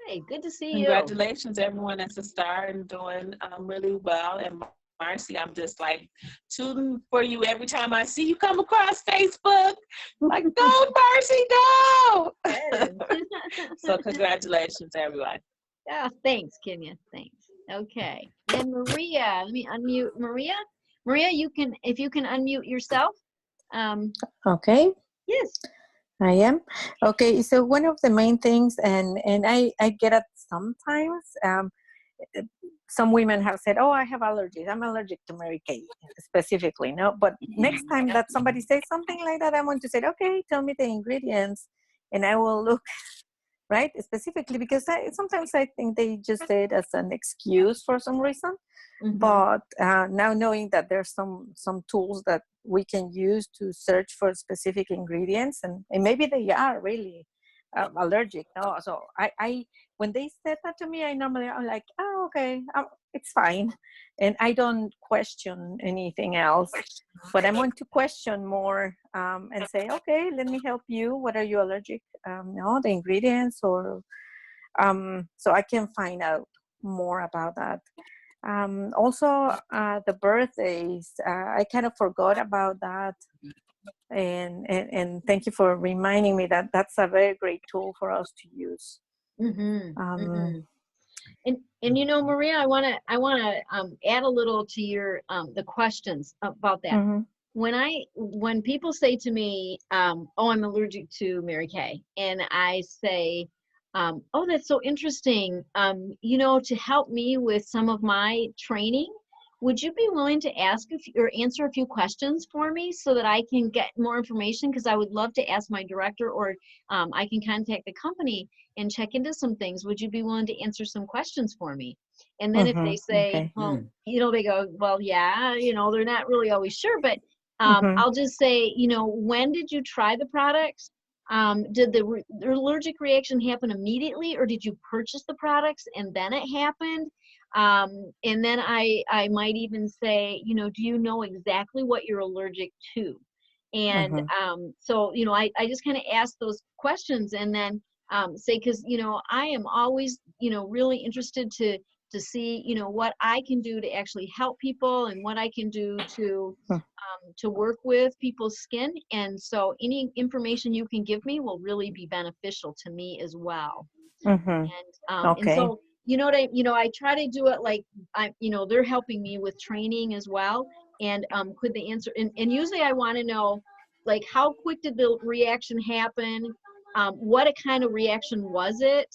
Yay, good to see you. Congratulations, everyone that's a star and doing really well. And Marcy, I'm just like tooting for you every time I see you come across Facebook. Like, go, Marcy, go! So congratulations, everyone. Yeah, thanks, Kenya. Thanks. Okay. And Maria, let me unmute Maria. Maria, if you can unmute yourself. Okay, Yes. I am. Okay, so one of the main things, and I get it sometimes, some women have said, oh, I have allergies. I'm allergic to Mary Kay specifically. No, but next time that somebody says something like that, I want to say, okay, tell me the ingredients and I will look, right? Specifically, because sometimes I think they just say it as an excuse for some reason. Mm-hmm. But now knowing that there's some tools that we can use to search for specific ingredients, and maybe they are really allergic. No, so I when they said that to me, I'm like, oh, okay, it's fine, and I don't question anything else. But I want to question more and say, okay, let me help you. What are you allergic? No, the ingredients, or so I can find out more about that. Also, the birthdays, I kind of forgot about that. And thank you for reminding me that that's a very great tool for us to use. Mm-hmm. And you know, Maria, I want to add a little to your the questions about that. Mm-hmm. When people say to me, oh, I'm allergic to Mary Kay, and I say, oh, that's so interesting. You know, to help me with some of my training, would you be willing to ask or answer a few questions for me so that I can get more information? Because I would love to ask my director, or I can contact the company and check into some things. Would you be willing to answer some questions for me? And then if they say, okay. well, you know, they go, well, yeah, you know, they're not really always sure, but Mm-hmm. I'll just say, you know, when did you try the products? Did the allergic reaction happen immediately, or did you purchase the products and then it happened? And then I might even say, you know, do you know exactly what you're allergic to? And so, you know, I just kind of ask those questions, and then say, because, you know, I am always, you know, really interested to see, you know, what I can do to actually help people and what I can do to work with people's skin. And so any information you can give me will really be beneficial to me as well. Okay. And so, you know, I try to do it like, you know, they're helping me with training as well. And could they answer, and usually I want to know, like, how quick did the reaction happen? What kind of reaction was it?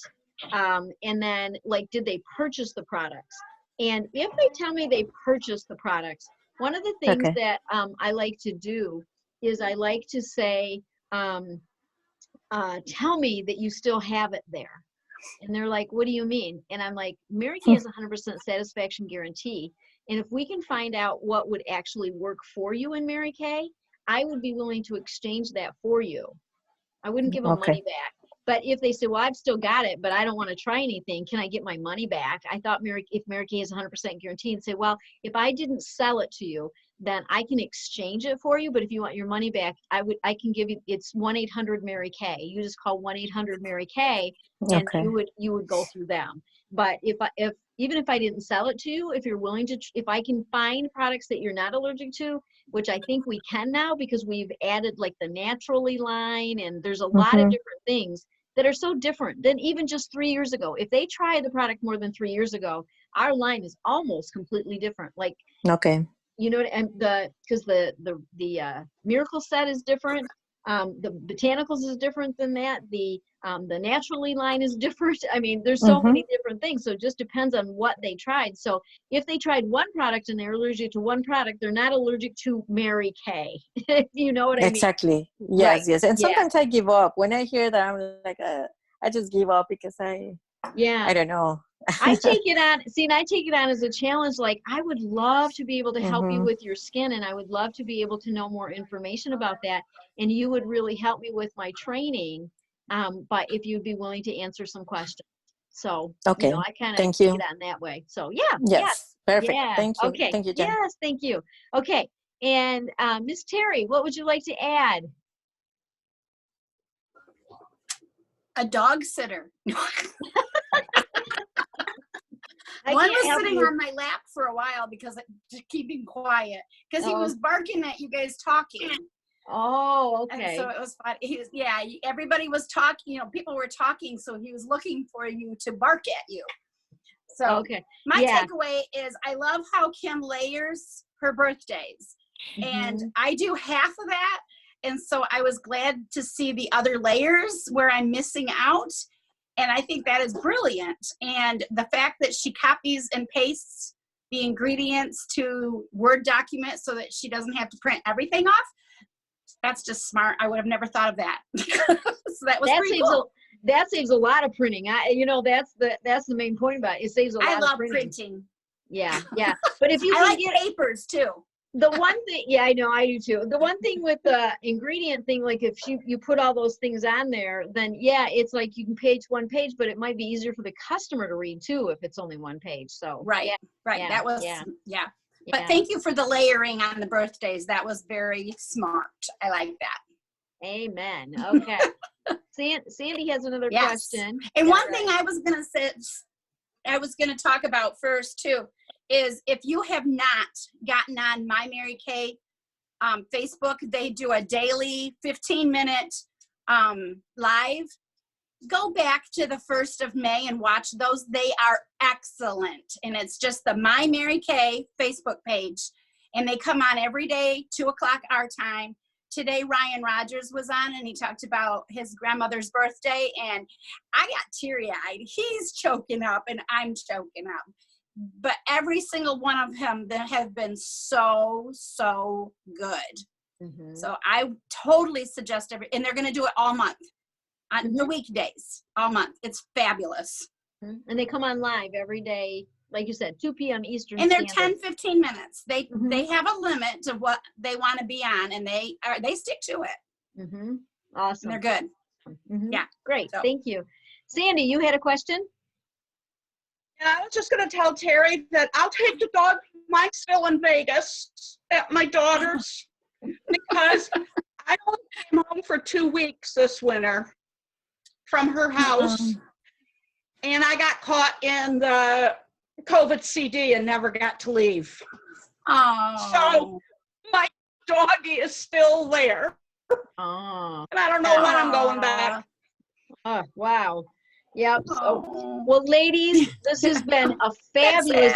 And then, like, did they purchase the products? And if they tell me they purchased the products, one of the things that I like to do is I like to say, tell me that you still have it there. And they're like, what do you mean? And I'm like, Mary Kay has 100% satisfaction guarantee. And if we can find out what would actually work for you in Mary Kay, I would be willing to exchange that for you. I wouldn't give them money back. But if they say, well, I've still got it, but I don't want to try anything, can I get my money back? I thought if Mary Kay is 100% guaranteed, and say, well, if I didn't sell it to you, then I can exchange it for you. But if you want your money back, I can give you, it's 1-800-MARY-KAY. You just call 1-800-MARY-KAY, and you would go through them. But even if I didn't sell it to you, if you're willing to, if I can find products that you're not allergic to, which I think we can now because we've added like the Naturally line, and there's a lot of different things that are so different than even just 3 years ago. If they tried the product more than 3 years ago, our line is almost completely different. Like, you know, and because the Miracle Set is different. The Botanicals is different than that. The Naturally line is different. I mean, there's so many different things. So it just depends on what they tried. So if they tried one product and they're allergic to one product, they're not allergic to Mary Kay. You know what I mean? Exactly. Yes, yes. And sometimes I give up. When I hear that, I'm like, I just give up because I don't know. I take it on, and I take it on as a challenge. Like, I would love to be able to help you with your skin, and I would love to be able to know more information about that. And you would really help me with my training. But if you'd be willing to answer some questions. So, you know, I kind of take it on that way. So, Yes. Perfect. Yeah. Thank you. Okay. Thank you, Jen. Yes. Thank you. Okay. And Miss Terry, what would you like to add? A dog sitter. I One can't was help sitting you. on my lap for a while because just keeping quiet because he Oh. was barking at you guys talking. Oh, And okay. so it was fun. He was, yeah, everybody was talking, people were talking, so he was looking for you to bark at you. So Okay. my Yeah. takeaway is I love how Kim layers her birthdays. And Mhm. I do half of that. And so I was glad to see the other layers where I'm missing out. And I think that is brilliant. And the fact that she copies and pastes the ingredients to Word documents so that she doesn't have to print everything off, that's just smart. I would have never thought of that. So that was pretty cool. That saves a lot of printing. That's the main point about it. It saves a lot I of love printing. printing. Yeah, yeah. But if you I can like get papers too. the one thing, yeah, I know, I do too. The one thing with the ingredient thing, like if you put all those things on there, then yeah, it's like you can page one page, but it might be easier for the customer to read too if it's only one page. So Right, yeah, right. yeah, That was, yeah. yeah. Yeah. But thank you for the layering on the birthdays. That was very smart. I like that. Amen. Okay. Sandy has another Yes. question. And All one thing I was going to say, I was going to talk about first too, is if you have not gotten on My Mary Kay Facebook, they do a daily 15-minute live. Go back to the 1st of May and watch those. They are excellent. And it's just the My Mary Kay Facebook page. And they come on every day, 2 o'clock our time. Today, Ryan Rogers was on and he talked about his grandmother's birthday. And I got teary-eyed. He's choking up and I'm choking up. But every single one of them that have been so, so good. Mm-hmm. So I totally suggest and they're going to do it all month. On the weekdays, all month. It's fabulous. And they come on live every day, like you said, 2 p.m. Eastern And they're Standard. 10-15 minutes. They have a limit of what they want to be on, and they stick to it. Mm-hmm. Awesome. And they're good. Mm-hmm. Yeah. Great. So. Thank you. Sandy, you had a question? And I was just going to tell Terry that I'll take the dog. Mike's still in Vegas at my daughter's because I only came home for 2 weeks this winter from her house. And I got caught in the COVID CD and never got to leave. Oh. So my doggy is still there. Oh. And I don't know when I'm going back. Oh, wow. Yep. So, well, ladies, this has been a fabulous.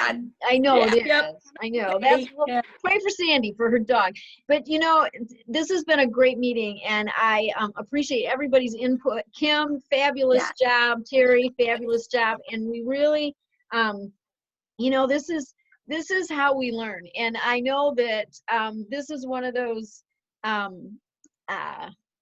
I know it is. I know. Pray for Sandy for her dog. But this has been a great meeting, and I appreciate everybody's input. Kim, fabulous job. Terry, fabulous job. And we really, this is how we learn. And I know that this is one of those.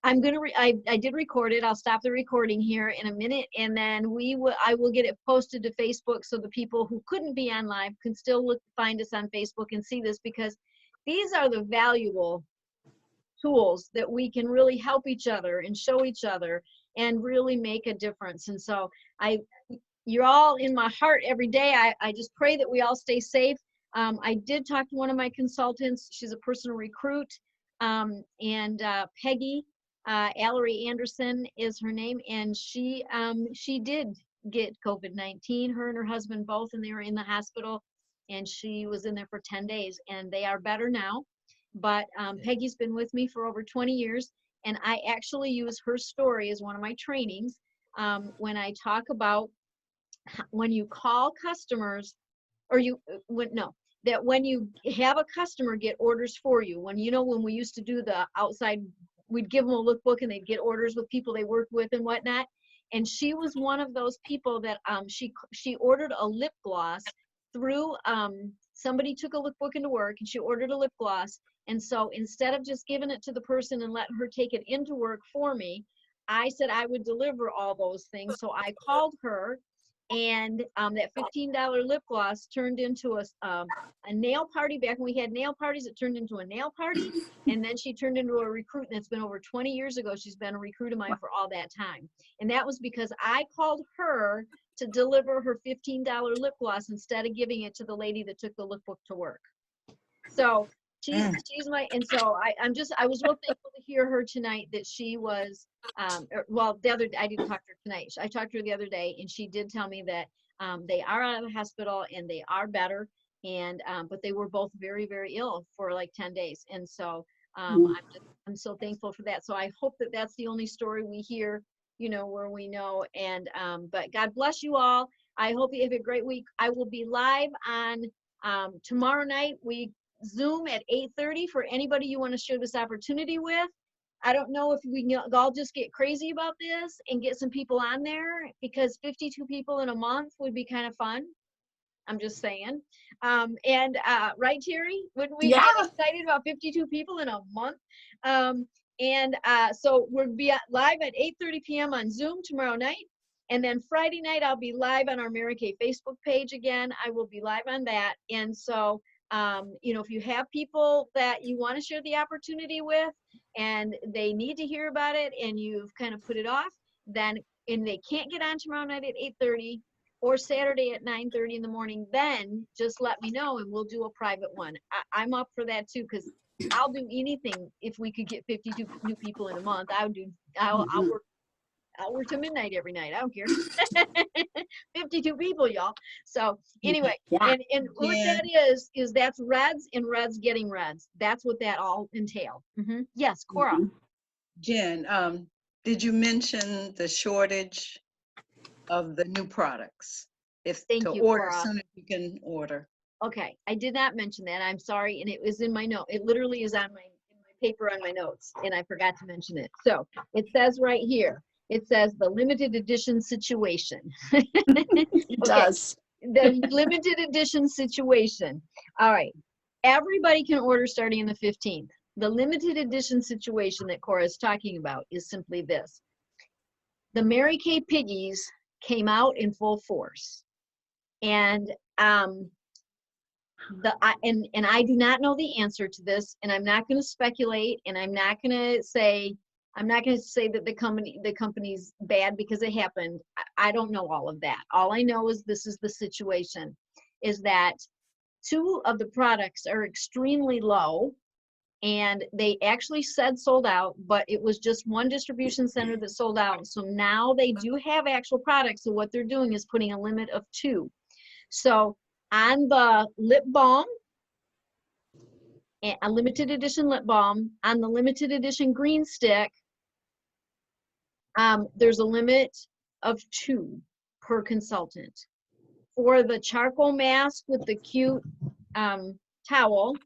I did record it. I'll stop the recording here in a minute, and then I will get it posted to Facebook so the people who couldn't be on live can still find us on Facebook and see this, because these are the valuable tools that we can really help each other and show each other and really make a difference. And so you're all in my heart every day. I just pray that we all stay safe. I did talk to one of my consultants. She's a personal recruit, and Peggy. Allery Anderson is her name, and she did get COVID-19, her and her husband both, and they were in the hospital, and she was in there for 10 days, and they are better now. But Peggy's been with me for over 20 years, and I actually use her story as one of my trainings when I talk about when you call customers, or that when you have a customer get orders for you, when we used to do the outside, we'd give them a lookbook and they'd get orders with people they worked with and whatnot. And she was one of those people that she ordered a lip gloss through, somebody took a lookbook into work and she ordered a lip gloss. And so instead of just giving it to the person and letting her take it into work for me, I said I would deliver all those things. So I called her, and that $15 lip gloss turned into a nail party. Back when we had nail parties, it turned into a nail party, and then she turned into a recruit, and it's been over 20 years ago. She's been a recruit of mine for all that time, and that was because I called her to deliver her $15 lip gloss instead of giving it to the lady that took the lookbook to work. So she's my, and so I was real thankful to hear her tonight that she was, I didn't talk to her tonight. I talked to her the other day, and she did tell me that They are out of the hospital and they are better. And but they were both very, very ill for like 10 days. And so I'm so thankful for that. So I hope that that's the only story we hear, you know, where we know. And but God bless you all. I hope you have a great week. I will be live on tomorrow night. We Zoom at 8:30 for anybody you want to share this opportunity with. I don't know if we can all just get crazy about this and get some people on there, because 52 people in a month would be kind of fun. I'm just saying. Right, Terry? Wouldn't we get excited about 52 people in a month? So we'll be live at 8:30 p.m. on Zoom tomorrow night. And then Friday night, I'll be live on our Mary Kay Facebook page again. I will be live on that. And so, you know, if you have people that you want to share the opportunity with and they need to hear about it and you've kind of put it off, then, and they can't get on tomorrow night at 8:30 or Saturday at 9:30 in the morning, then just let me know and we'll do a private one. I'm up for that too, because I'll do anything if we could get 52 new people in a month. I'll work till midnight every night. I don't care. 52 people, y'all. So anyway, and what that is that's Reds and Reds getting Reds. That's what that all entails. Yes, Cora. Jen, did you mention the shortage of the new products? Thank you, order Cora. as soon as you can order. Okay, I did not mention that. I'm sorry, and it was in my note. It literally is on my paper on my notes, and I forgot to mention it. So it says right here. It says the limited edition situation. It does. The limited edition situation. All right. Everybody can order starting in the 15th. The limited edition situation that Cora is talking about is simply this. The Mary Kay Piggies came out in full force. And I do not know the answer to this, and I'm not going to speculate, and I'm not going to say that the company's bad because it happened. I don't know all of that. All I know is this is the situation, is that 2 of the products are extremely low, and they actually said sold out, but it was just one distribution center that sold out. So now they do have actual products. So what they're doing is putting a limit of 2. So on the lip balm, a limited edition lip balm, on the limited edition green stick, there's a limit of 2 per consultant. For the charcoal mask with the cute towel,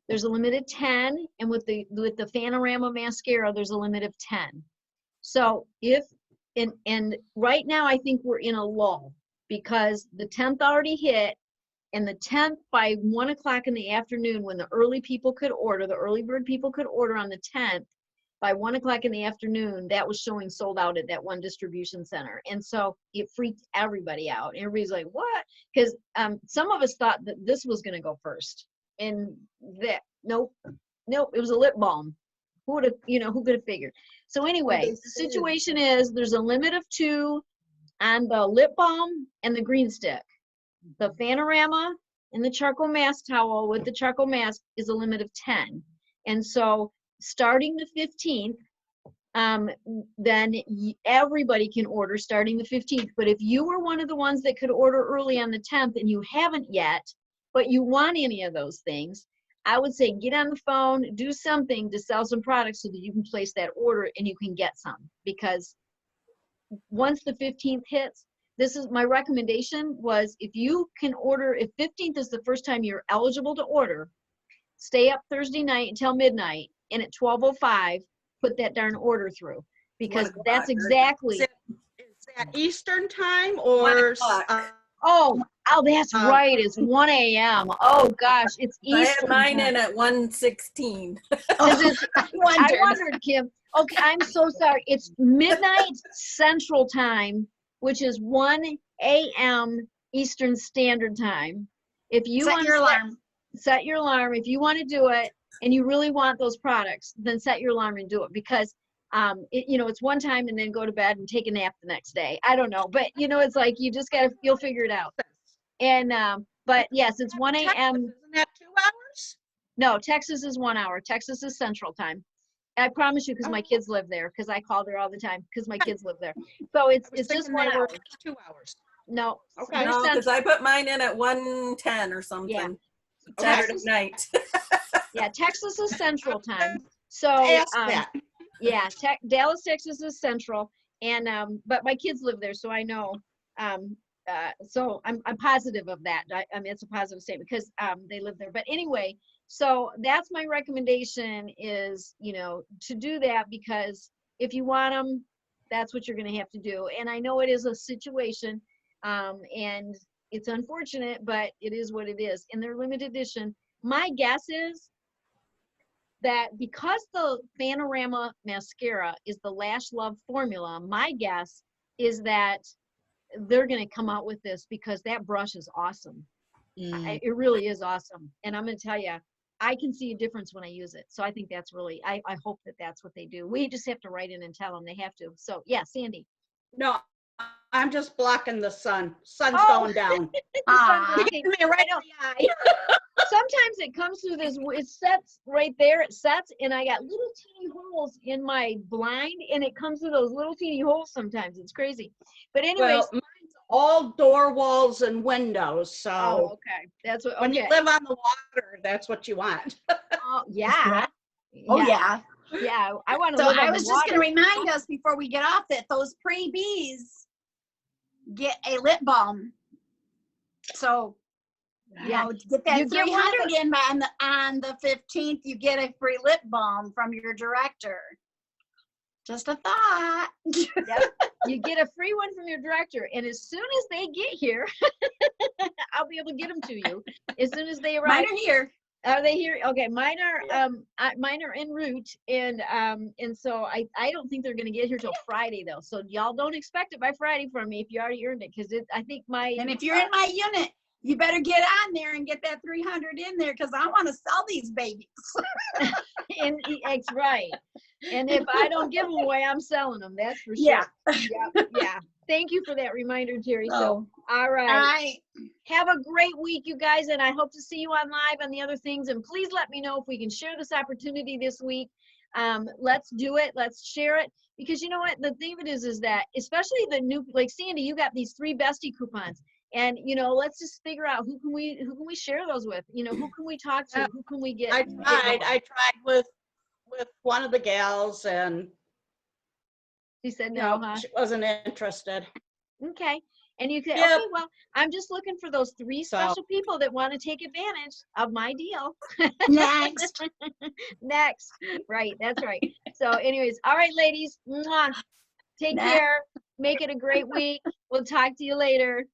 there's a limit of 10, and with the Fanorama mascara, there's a limit of 10. So and right now I think we're in a lull because the 10th already hit, and the 10th by 1 o'clock in the afternoon, when the early people could order, the early bird people could order on the 10th, by 1 o'clock in the afternoon, that was showing sold out at that one distribution center. And so it freaked everybody out. Everybody's like, what? Because some of us thought that this was going to go first. And that, nope, it was a lip balm. Who would have, who could have figured? So anyway, the situation is there's a limit of 2 on the lip balm and the green stick. The Fanorama and the charcoal mask towel with the charcoal mask is a limit of 10. And so starting the 15th, then everybody can order starting the 15th. But if you were one of the ones that could order early on the 10th and you haven't yet, but you want any of those things, I would say get on the phone, do something to sell some products so that you can place that order and you can get some. Because once the 15th hits, this is my recommendation was if you can order, if 15th is the first time you're eligible to order, stay up Thursday night until midnight, and at 12:05, put that darn order through, because that's exactly. Is that Eastern time or? Oh, that's right. It's 1 a.m. Oh gosh, it's Eastern. I had mine in at 1:16. I wondered, Kim. Okay, I'm so sorry. It's midnight Central Time, which is 1 a.m. Eastern Standard Time. If you want your alarm, set your alarm. If you want to do it and you really want those products, then set your alarm and do it, because it's one time and then go to bed and take a nap the next day. I don't know, but it's like you just you'll figure it out. And but yes, it's 1 a.m. Isn't that 2 hours? No, Texas is 1 hour. Texas is Central Time. I promise you, because my kids live there, because I call there all the time because my kids live there. So it's just 1 hour. 2 hours. No. Okay. We're No, because central. I put mine in at 1:10 or something. Saturday night. Yeah, Texas is Central Time. So Ask that. yeah, Dallas, Texas is Central, and but my kids live there, so I know. So I'm positive of that. I mean, it's a positive statement because they live there. But anyway, so that's my recommendation is, you know, to do that, because if you want them, that's what you're going to have to do. And I know it is a situation, and it's unfortunate, but it is what it is. And they're limited edition. My guess is that because the Panorama mascara is the Lash Love formula, my guess is that they're going to come out with this because that brush is awesome. It really is awesome. And I'm going to tell you, I can see a difference when I use it. So I think that's really, I hope that that's what they do. We just have to write in and tell them they have to. So yeah, Sandy. No, I'm just blocking the sun. Sun's Oh. going down. Hitting me right on the eye. Sometimes it comes through this, it sets right there, it sets, and I got little teeny holes in my blind, and it comes through those little teeny holes sometimes. It's crazy. But anyways. Well, mine's all door walls and windows. So oh, okay. That's what, when you live on the water, that's what you want. Oh, yeah. Oh, yeah. Yeah, I want to So live on I the was just water. going to remind us before we get off that those pre-Bs get a lip balm. So, you know, to get that You get one 300 in on the 15th, you get a free lip balm from your director. Just a thought. Yep. You get a free one from your director, and as soon as they get here, I'll be able to get them to you. As soon as they arrive. Mine are here. Are they here? Okay, mine are en route, and so I don't think they're gonna get here till Friday though. So y'all don't expect it by Friday from me if you already earned it, because I think my And if you're in my unit, you better get on there and get that 300 in there, because I want to sell these babies. and it's right. And if I don't give them away, I'm selling them. That's for sure. Yeah. Yeah. Thank you for that reminder, Terry. So, Oh. all right. All right. Have a great week, you guys, and I hope to see you on live on the other things. And please let me know if we can share this opportunity this week. Let's do it. Let's share it, because you know what? The thing of it is that especially the new, like Sandy, you got these 3 bestie coupons. And you know, let's just figure out who can we share those with? You know, who can we talk to? Who can we get? I tried with one of the gals, and she said you no, know, huh? she wasn't interested. Okay. And you can, Yep. okay, well, I'm just looking for those 3 special people that want to take advantage of my deal. Next. Next. Right. That's right. So anyways, all right, ladies, mwah. Take Next. care. Make it a great week. We'll talk to you later.